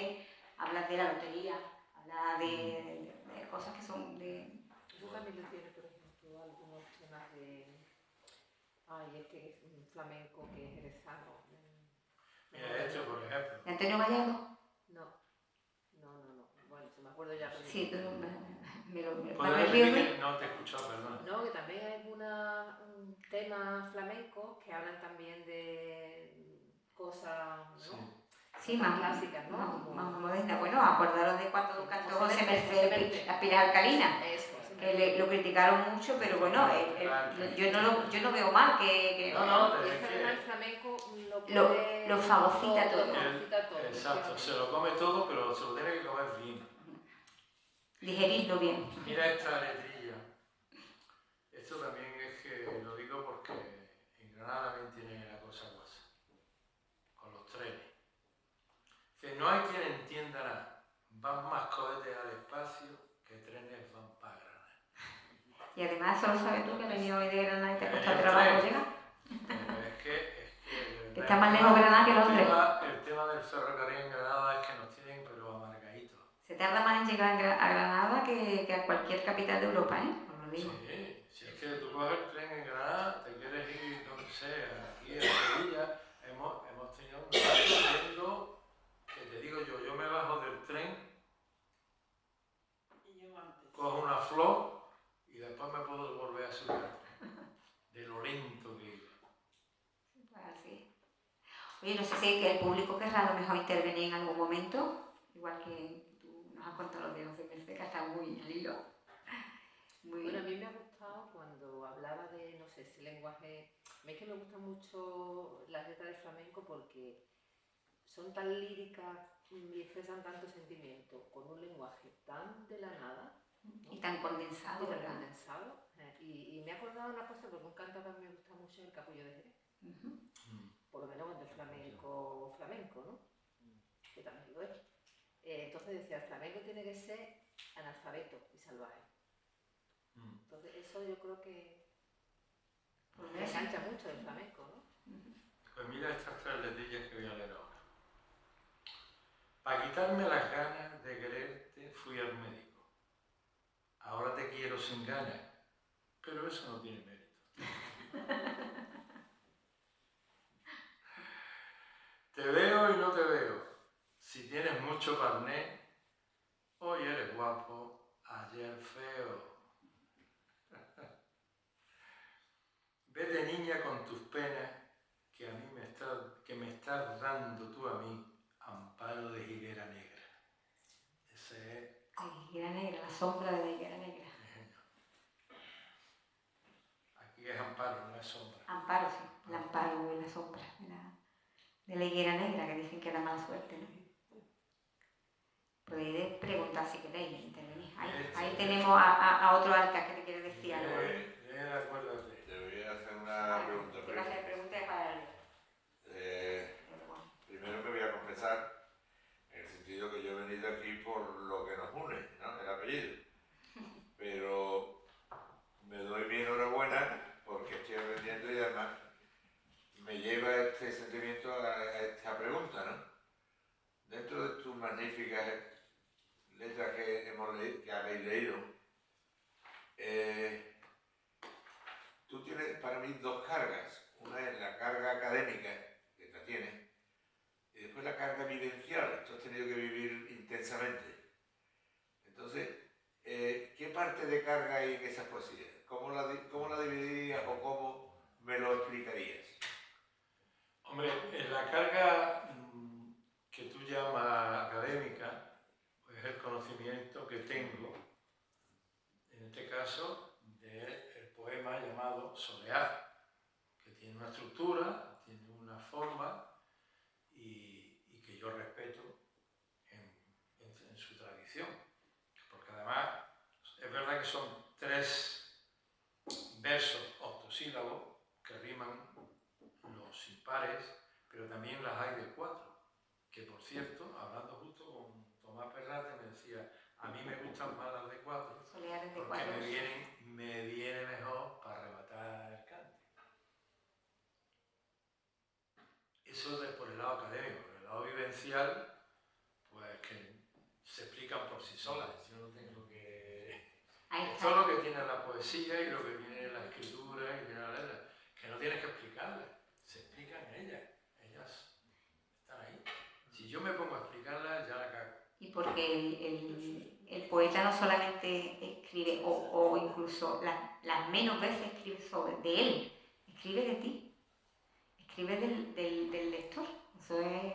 hablas de la lotería, hablas de cosas que son de... Eso también lo tiene, por ejemplo, algunos temas de... Ay, es que es un flamenco que es jerezano. Mira, este, por ejemplo. ¿De Antonio Gallego? No. Bueno, se me acuerdo ya. Sí, ¿Puedes repetir? No te he escuchado, perdón. No, que también hay un tema flamenco que hablan también de cosas, ¿no? Sí, más clásicas, ¿no? Más modernas. Bueno, acordaros de cuando cantó José Merced Las Pilas Alcalinas. Que lo criticaron mucho, pero bueno, yo no veo mal que no, y es que además el flamenco lo fagocita todo. Exacto, se lo come todo, pero se lo tiene que comer bien. Digerirlo bien. Mira esta letrilla. Esto también es que lo digo porque en Granada también tienen la cosa guasa, con los trenes. no hay quien entienda nada. Van más cohetes al espacio que trenes van para Granada. Y además solo sabes tú que has venido hoy de Granada y te ha costado El trabajo tren. llegar. Es que Que está más lejos Granada que Londres. El tema del ferrocarril en Granada es que nos tienen pero amargaditos. Se tarda más en llegar a Granada que a cualquier capital de Europa, ¿eh? Os lo digo. Sí, si es que tú coges el tren en Granada, te quieres ir donde sea, aquí en Sevilla, hemos tenido un rato viendo, que te digo yo me bajo del tren, cojo una flor y después me puedo volver a subir al tren, de lo lento que iba. Pues así. Oye, no sé si el público querrá a lo mejor intervenir en algún momento, igual que tú nos has contado los de 11 meses, que está muy al hilo. Bueno, a mí me ha gustado cuando hablaba de, no sé, ese lenguaje. A mí es que me gustan mucho las letras de flamenco porque son tan líricas y expresan tanto sentimiento con un lenguaje tan de la nada, ¿no? Y tan condensado, y tan ¿verdad? condensado. Y me he acordado de una cosa porque un cantante que me gusta mucho es el Capullo de Jerez. Por lo menos cuando es flamenco, ¿no? Que también lo es. Entonces decía, el flamenco tiene que ser analfabeto y salvaje. Entonces eso yo creo que me engancha mucho el flamenco, ¿no? Pues mira estas tres letrillas que voy a leer ahora. Para quitarme las ganas de quererte fui al médico. Ahora te quiero sin ganas, pero eso no tiene mérito. Te veo y no te veo. Si tienes mucho carné, hoy eres guapo, ayer feo. Vete niña con tus penas, que a mí me estás dando tú a mí, amparo de higuera negra. Ese es... La higuera negra, la sombra de la higuera negra. Aquí es amparo, no es sombra. Amparo, sí, el amparo y la sombra de la higuera negra, que dicen que da mala suerte, ¿no? Podéis preguntar si queréis intervenir. Ahí tenemos a otro Arca que te quiere decir algo. Acuérdate. Te voy a hacer una pregunta. Te voy a hacer preguntas para él. Primero me voy a confesar en el sentido que yo he venido aquí por lo que nos une, ¿no? El apellido. Pero me doy mi enhorabuena porque estoy aprendiendo y además me lleva este sentimiento a esta pregunta, ¿no? Dentro de tus magníficas letras que habéis leído, tú tienes para mí dos cargas. Una es la carga académica, que la tienes, y después la carga vivencial. Tú has tenido que vivir intensamente. Entonces, ¿qué parte de carga hay en esas poesías? ¿Cómo la dividirías o cómo me lo explicarías? Hombre, en la carga que tú llamas académica, pues es el conocimiento que tengo, en este caso, del poema llamado Soleá, que tiene una estructura, tiene una forma y que yo respeto en su tradición. Porque además, es verdad que son 3 versos octosílabos que riman los impares, pero también las hay de 4, que por cierto, hablando justo con Tomás Perrate, me decía, a mí me gustan más las de 4, porque me viene mejor para rematar el cante. Eso es por el lado académico. Por el lado vivencial, pues que se explican por sí solas. Yo no tengo que... Esto es lo que tiene la poesía y lo que tiene la escritura y tiene la letra, que no tienes que explicarlas, se explican ellas están ahí. Si yo me pongo a explicarlas, ya la cago. Y porque el poeta no solamente escribe, o incluso las menos veces escribe de él, escribe de ti, escribe del lector. Eso es,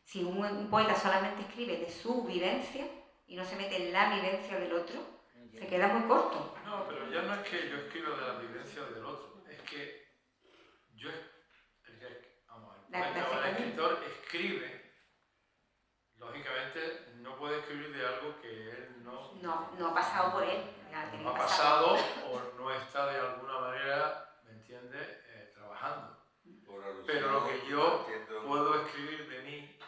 si un poeta solamente escribe de su vivencia y no se mete en la vivencia del otro, se queda muy corto. No, pero ya no es que yo escriba de la vivencia del otro, es que yo, el escritor escribe, lógicamente no puede escribir de algo que él no ha pasado por él. No ha pasado o no está de alguna manera, ¿me entiendes?, trabajando. Pero lo que yo puedo escribir de mí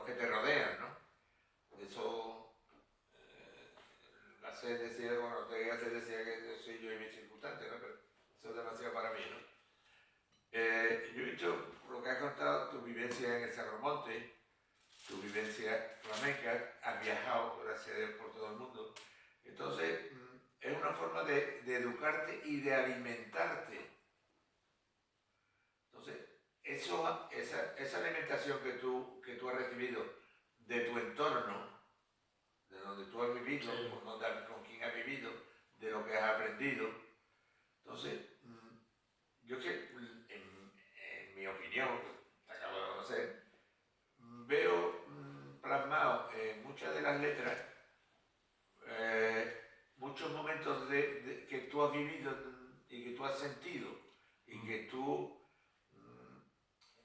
los que te rodean, ¿no? Eso, la sed decía, bueno, Ortega se decía que yo soy yo y mis circunstancias, ¿no? Pero eso es demasiado para mí, ¿no? Yo he visto, por lo que has contado, tu vivencia en el Cerro Monte, tu vivencia flamenca, has viajado, gracias a Dios, por todo el mundo. Entonces, es una forma de educarte y de alimentarte. Entonces, esa alimentación que tú has recibido de tu entorno, de donde tú has vivido, Sí. con quien has vivido, de lo que has aprendido. Entonces, yo que, en mi opinión, que te acabo de conocer, veo plasmado en muchas de las letras muchos momentos que tú has vivido y que tú has sentido y que tú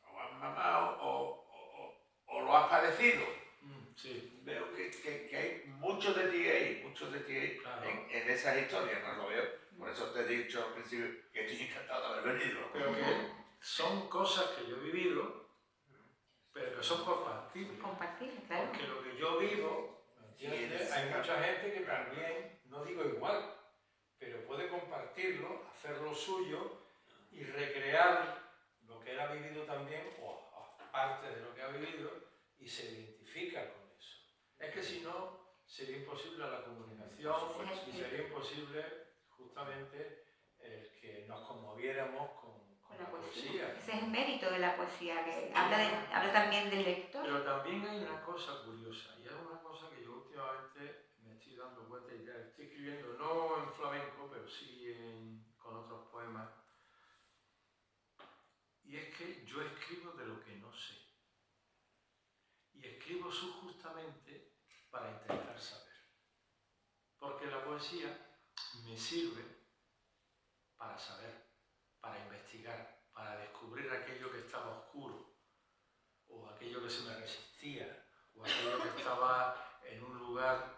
o has mamado o lo has padecido. Sí. Veo que hay mucho de ti ahí, Claro. en esas historias, no lo veo. Por eso te he dicho al principio que estoy encantado de haber venido. Pero que son cosas que yo he vivido, pero que son compartibles. Compartible, claro. Porque lo que yo vivo, ¿entiendes? Hay mucha gente que también, no digo igual, pero puede compartirlo, hacer lo suyo y recrear lo que él ha vivido también, o parte de lo que ha vivido, y se identifica con eso. Es que si no, sería imposible la comunicación y sería imposible justamente el que nos conmoviéramos con la poesía. Ese es el mérito de la poesía, que habla también del lector. Pero también hay una cosa curiosa, y es una cosa que yo últimamente me estoy dando cuenta y ya estoy escribiendo, no en flamenco, pero sí con otros poemas. Y es que yo escribo de lo que no sé. Y escribo justamente para intentar saber. Porque la poesía me sirve para saber, para investigar, para descubrir aquello que estaba oscuro, o aquello que se me resistía, o aquello que estaba en un lugar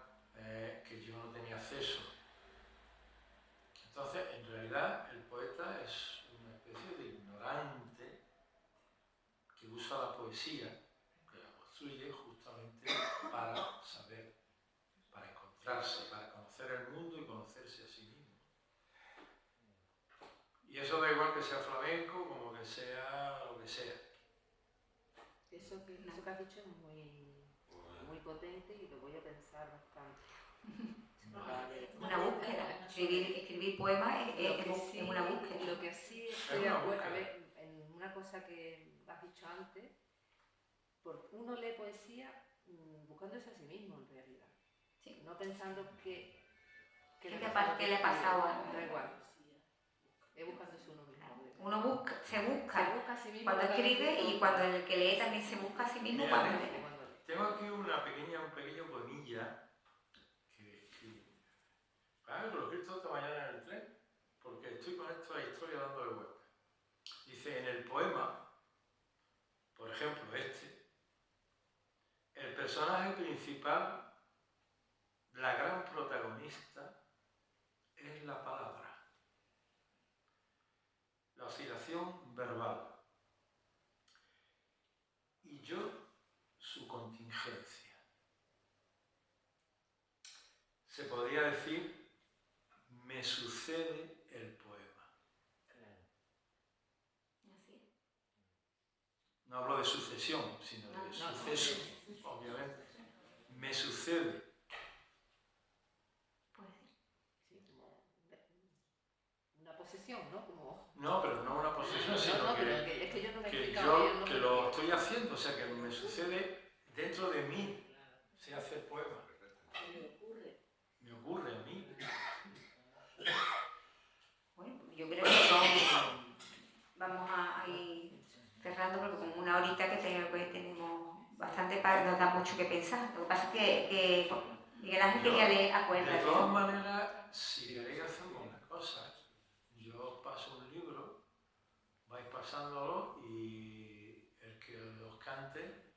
que yo no tenía acceso. Entonces, en realidad, el poeta es una especie de ignorante que usa la poesía, que la construye justamente para saber, para encontrarse, para conocer el mundo y conocerse a sí mismo. Y eso da igual que sea flamenco como que sea lo que sea. Eso que has dicho es muy potente y lo voy a pensar bastante. Vale. Una búsqueda. Escribir poemas es una búsqueda. Lo que sí estoy de acuerdo, a ver, en una cosa que has dicho antes, uno lee poesía buscándose a sí mismo en realidad. Sí. No pensando ¿Qué le ha pasado a Da igual. Es buscándose uno mismo. Uno se busca a sí mismo cuando escribe y cuando el que lee también se busca a sí mismo cuando lee. Tengo aquí un pequeño poemilla que lo he escrito esta mañana en el tren, porque estoy con esta historia dándole vuelta. Dice, en el poema, por ejemplo el personaje principal, la gran protagonista, es la palabra. La oscilación verbal. Y yo, su contingencia. Se podría decir, me sucede el poema. No hablo de sucesión, sino de suceso, obviamente. Me sucede. Una posesión, ¿no? No, pero no una posesión, sino que yo lo estoy haciendo, o sea, que me sucede dentro de mí, se hace el poema. Me ocurre a mí. Bueno, yo creo que vamos a ir cerrando porque como una horita que tenemos bastante, nos da mucho que pensar. Lo que pasa es que Miguel Ángel quería leer Acuérdate. De todas maneras, si queréis hacemos una cosa, yo os paso un libro, vais pasándolo y el que os cante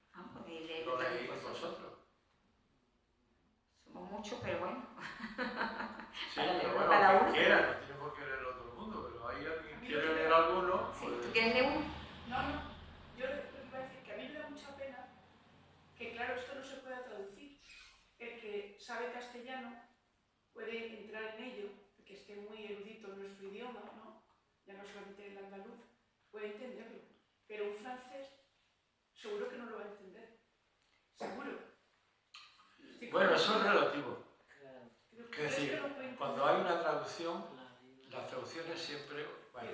lo leéis vosotros. Somos muchos, pero bueno. Sí, pero bueno, cada quien uno. quiera, no tiene por qué leerlo todo el mundo, pero hay alguien que quiere leer alguno. Sí, Pues... ¿tú quieres leer uno? No, yo les voy a decir que a mí me da mucha pena que, claro, se pueda traducir. El que sabe castellano puede entrar en ello, el que esté muy erudito en nuestro idioma, ¿no? Ya no solamente el andaluz, puede entenderlo. Pero un francés seguro que no lo va a entender. Seguro. Bueno, eso es relativo. Pero Es decir, cuando hay una traducción, las traducciones siempre, bueno,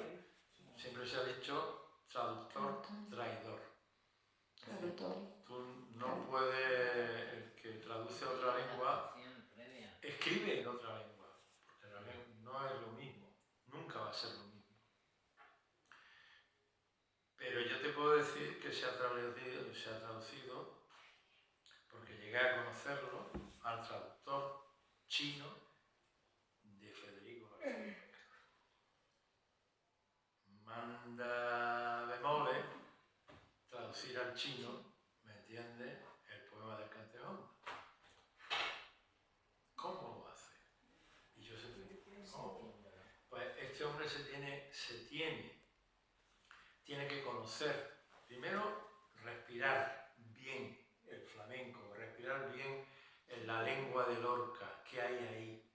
siempre se ha dicho traductor, traidor. Traductor. Tú no puedes, el que traduce a otra lengua, escribe en otra lengua, porque la lengua no es lo mismo, nunca va a ser lo mismo. Pero yo te puedo decir que se ha traducido, porque llegué a conocerlo, al traductor chino de Federico García Lorca. Manda Bemole traducir al chino, ¿me entiendes?, el poema del Cantebón. ¿Cómo lo hace? Y yo sé ¿cómo? Pues este hombre tiene que conocer, primero respirar bien el flamenco, respirar bien en la lengua de Lorca, que hay ahí,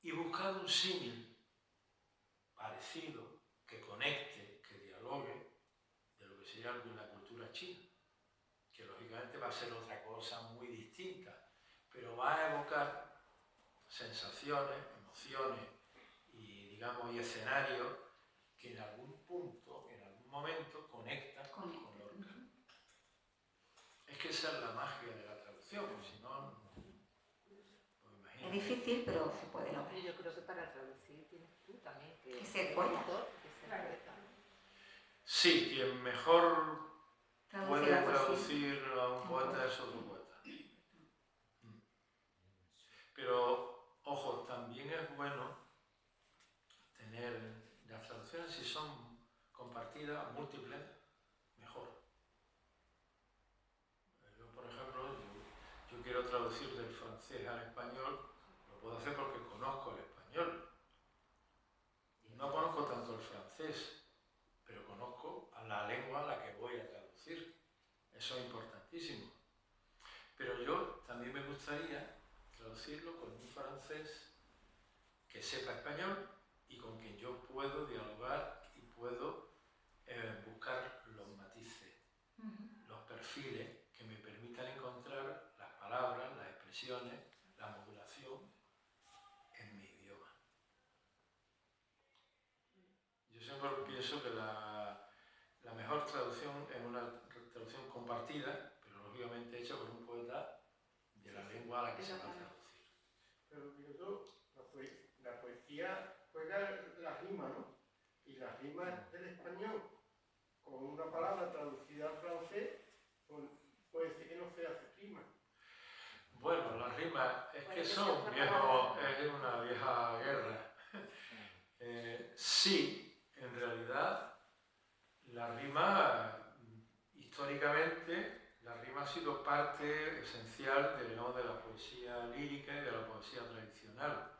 y buscar un símil parecido, que conecte, que dialogue, de lo que sería la cultura china, que lógicamente va a ser otra cosa muy distinta, pero va a evocar sensaciones, emociones y, digamos, y escenarios que en algún punto, en algún momento, conectan con Lorca. Es que esa es la magia de la traducción, porque si no, pues imagínate. Es difícil, pero se puede lograr. Yo creo que para traducir tienes tú también Que ser poeta. Sí, quien mejor puede traducir a un poeta es otro poeta. Pero, ojo, también es bueno tener las traducciones, si son compartidas, múltiples, mejor. Yo, por ejemplo, yo quiero traducir del francés al español, lo puedo hacer porque conozco el español. No conozco tanto el francés, pero conozco a la lengua a la que voy a traducir. Eso es importantísimo. Pero yo también me gustaría traducirlo con un francés que sepa español y con quien yo puedo dialogar y puedo buscar los matices, los perfiles que me permitan encontrar las palabras, las expresiones, la modulación en mi idioma. Yo siempre pienso que la mejor traducción es una traducción compartida, pero lógicamente hecha por un poeta de la lengua a la que se va a traducir. Pero la poesía juega la rima, ¿no? Y la rima del español con una palabra traducida al francés, pues puede ser que no se hace rima. Bueno, las rimas es que son viejos, es una vieja guerra. Sí, en realidad, la rima, históricamente, la rima ha sido parte esencial de la poesía lírica y de la poesía tradicional.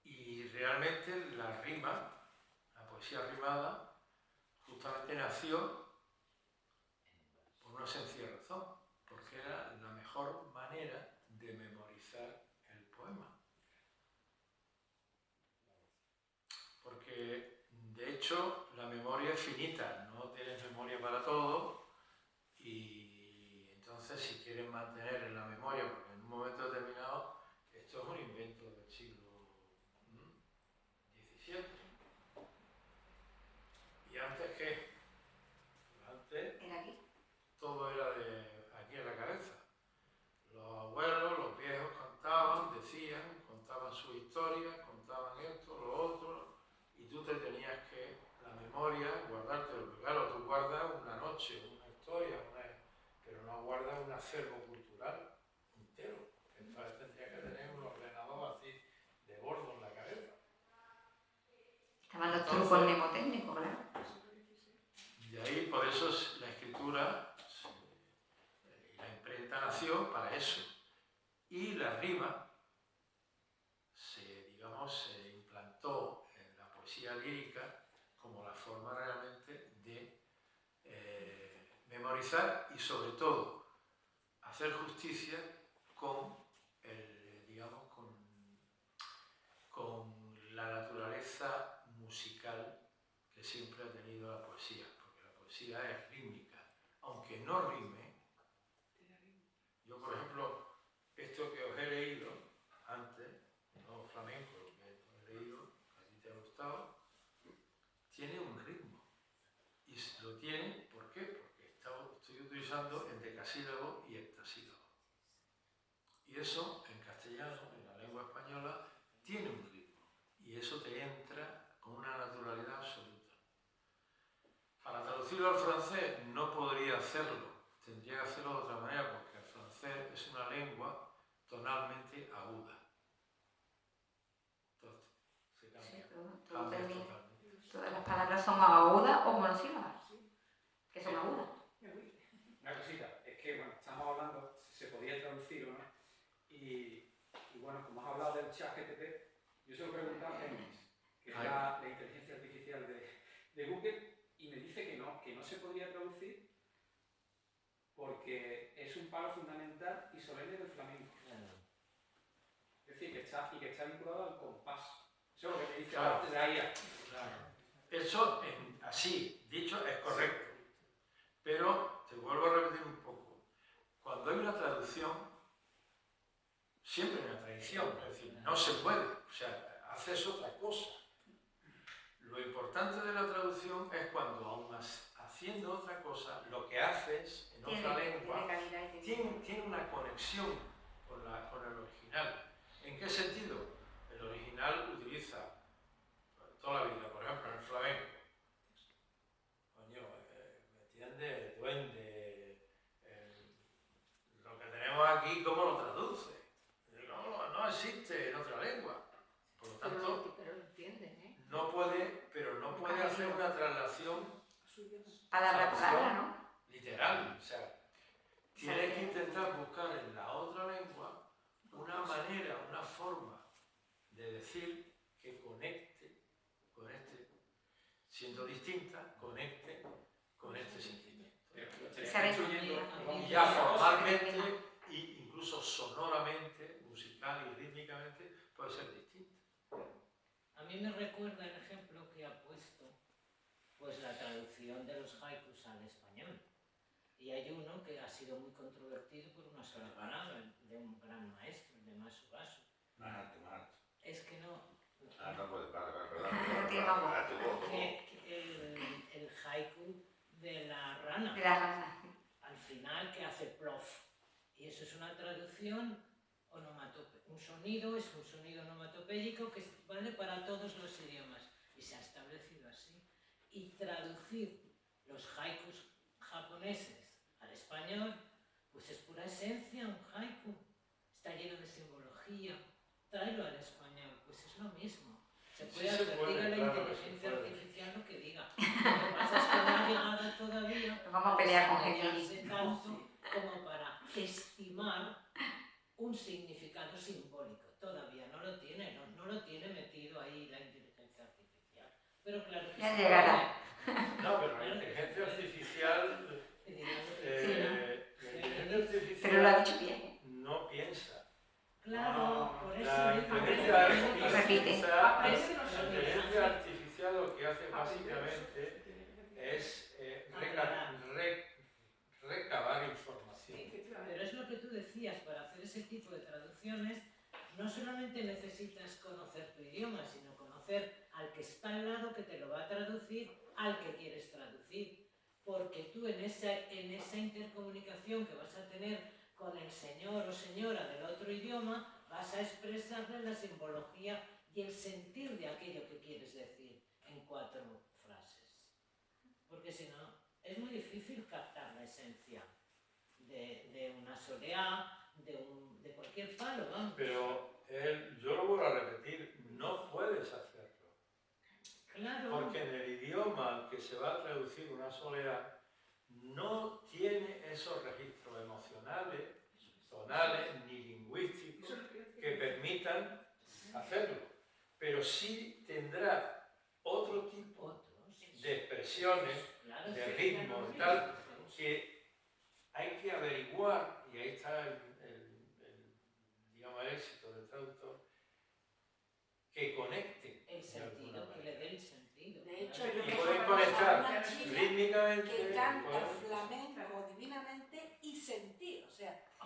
Y realmente la rima, la poesía rimada, justamente nació por una sencilla razón, porque era la mejor manera de memorizar el poema. Porque, de hecho, la memoria es finita, no tienes memoria para todo, y entonces si quieres mantener en la memoria, porque en un momento determinado, esto es un invento del siglo XVII. ¿Y antes qué? Antes ¿Era aquí? todo era de aquí en la cabeza. Los abuelos, los viejos contaban, decían, contaban su historia, contaban esto, lo otro, y tú te tenías que, la memoria, guardártelo, porque claro, tú guardas una noche, una historia, pero no guardas un acervo cultural entero. Entonces tendrías que tener un ordenador así de gordo en la cabeza. Estaban los trucos mnemotécnicos, claro. Y ahí, por eso la escritura, la imprenta nació para eso. Y la rima se implantó en la poesía lírica como la forma realmente de memorizar armonizar y sobre todo hacer justicia con digamos, con la naturaleza musical que siempre ha tenido la poesía, porque la poesía es rítmica, aunque no rime. Yo, por ejemplo, esto que os he leído antes, no flamenco, lo que os he leído, que a ti te ha gustado, tiene un ritmo. Y lo tiene, ¿por qué? Porque estoy utilizando endecasílabo y heptasílabo. Y eso, en castellano, en la lengua española, tiene un ritmo. Y eso te entra con una naturalidad absoluta. Para traducirlo al francés no podría hacerlo. Tendría que hacerlo de otra manera, porque el francés es una lengua tonalmente aguda. Entonces, se cambia. Sí, Cambia totalmente. todas las palabras son agudas o monosílabas, que son agudas. Una cosita, es que bueno, estamos hablando, se podía traducir o no, y bueno, como has hablado del chat GTP, yo se lo he preguntado a Géminis, que es la inteligencia artificial de Google, y me dice que no se podría traducir porque es un palo fundamental y solemne del flamenco. Es decir, que está vinculado al compás. Eso es lo que me dice Claro. la IA. Claro. Eso, así, dicho, es correcto. Pero, te vuelvo a repetir un poco. Cuando hay una traducción, siempre hay una tradición, es decir, no se puede. O sea, haces otra cosa. Lo importante de la traducción es cuando, aún haciendo otra cosa, lo que haces en otra lengua tiene una conexión con el original. ¿En qué sentido? El original utiliza toda la vida, por ejemplo, en el flamenco. Coño, ¿me entiendes? Duende. Lo que tenemos aquí, ¿cómo lo traduce? No existe en otra lengua. Por lo tanto, Pero lo entienden, ¿eh? no puede hacer una traslación Palabra por palabra, ¿no? literal. O sea, tienes que intentar buscar en la otra lengua una manera, una forma de decir que conecte con siendo distinta, conecte con este sentimiento. Y ya formalmente e incluso sonoramente, musical y rítmicamente puede ser distinto. A mí me recuerda el ejemplo que ha puesto, pues la traducción de los haikus al español. Y hay uno que ha sido muy controvertido por una sola palabra, de un gran maestro, de Masugasu. Más alto, más alto. Es que no... No puede, perdón. El haiku de la rana. De la rana. Al final, que hace plof. Y eso es una traducción onomatopéyica. Un sonido es un sonido onomatopéyico que vale para todos los idiomas. Y se ha establecido así. Y traducir los haikus japoneses al español, pues es pura esencia, un haiku. Está lleno de simbología. Tráelo al español, pues es lo mismo. Se puede hacer, diga la inteligencia artificial lo que diga. Lo que pasa es que no ha llegado todavía. Vamos a pelear con Géminis. Tanto como para estimar un significado simbólico. Todavía no lo tiene, no lo tiene metido ahí la inteligencia artificial. Pero claro que ya llegará. No, pero la inteligencia artificial. Pero lo ha dicho bien. No piensa. Claro, por eso La digo. inteligencia artificial lo que hace básicamente es recabar información. Pero es lo que tú decías, para hacer ese tipo de traducciones no solamente necesitas conocer tu idioma, sino conocer al que está al lado que te lo va a traducir, al que quieres traducir. Porque tú en esa intercomunicación que vas a tener con el señor o señora del otro idioma, vas a expresarle la simbología y el sentir de aquello que quieres decir en 4 frases. Porque si no, es muy difícil captar la esencia de una soleá, de cualquier palo, vamos. Pero yo lo vuelvo a repetir, no puedes hacerlo. Claro. Porque en el idioma al que se va a traducir una soleá no tiene esos registros emocionales, tonales ni lingüísticos que permitan hacerlo. Pero sí tendrá otro tipo de expresiones, de ritmos y tal, que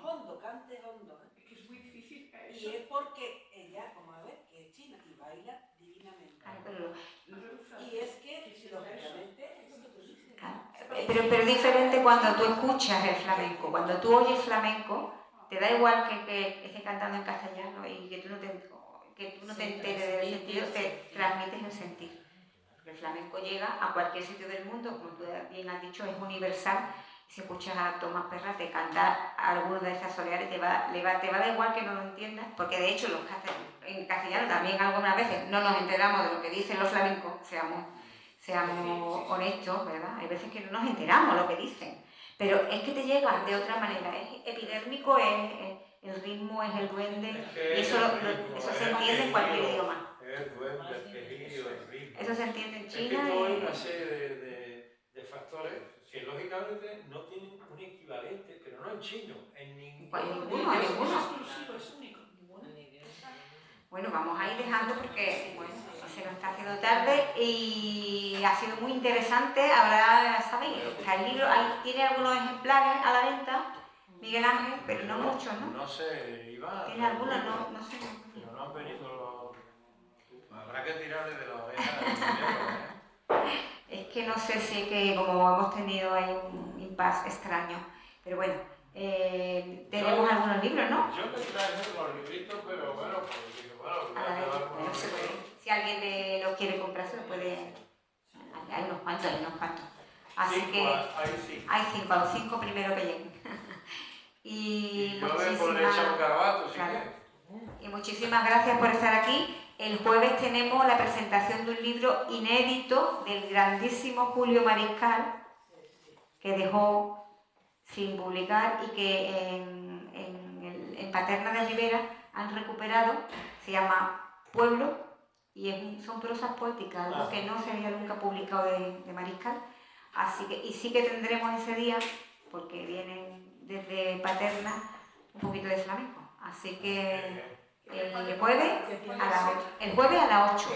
hondo, cante hondo. Es que es muy difícil. Y es porque ella, como a ver, que es china y baila divinamente. Y es que, lógicamente, es lo que tú dices. Claro. Pero es diferente cuando tú escuchas el flamenco. Cuando tú oyes flamenco, te da igual que esté cantando en castellano y que tú no te enteres del sentido, te transmites el sentido. Porque el flamenco llega a cualquier sitio del mundo, como tú bien has dicho, es universal. Si escuchas a Tomás Perrate cantar a alguno de estas soleares, te va a dar igual que no lo entiendas, porque de hecho en castellano también algunas veces no nos enteramos de lo que dicen los flamencos, seamos honestos, ¿verdad? Hay veces que no nos enteramos de lo que dicen, pero es que te llega de otra manera, es epidérmico, el ritmo, es el duende, y eso se entiende en cualquier idioma. El duende, el quejido, el ritmo. Eso se entiende en China. Es que todo hay una serie de factores que lógicamente no tienen un equivalente, pero no en chino, en ninguno. Es exclusivo, es único. Bueno, vamos a ir dejando porque se nos está haciendo tarde y ha sido muy interesante. Habrá, ¿sabéis? El libro tiene algunos ejemplares a la venta, Miguel Ángel, pero no muchos, ¿no? No sé, Iván. Tiene algunos, no sé. Pero no han venido los... Habrá que tirarle de la oreja del dinero, Es que no sé si es que como hemos tenido ahí un impasse extraño, pero bueno, tenemos algunos libros, ¿no? Yo me traje los libritos, pero bueno, pues digo, voy a llevar unos libros. Si alguien los quiere comprar, se lo puede... Hay unos cuantos, Así que hay cinco primero que lleguen. Y yo le podré echar un garabato, si quieres. Y muchísimas gracias por estar aquí. El jueves tenemos la presentación de un libro inédito del grandísimo Julio Mariscal, que dejó sin publicar y que en Paterna de Rivera han recuperado. Se llama Pueblo y son prosas poéticas, algo que no se había nunca publicado de Mariscal. Así que, y sí que tendremos ese día, porque vienen desde Paterna un poquito de flamenco. Así que el jueves a las 8.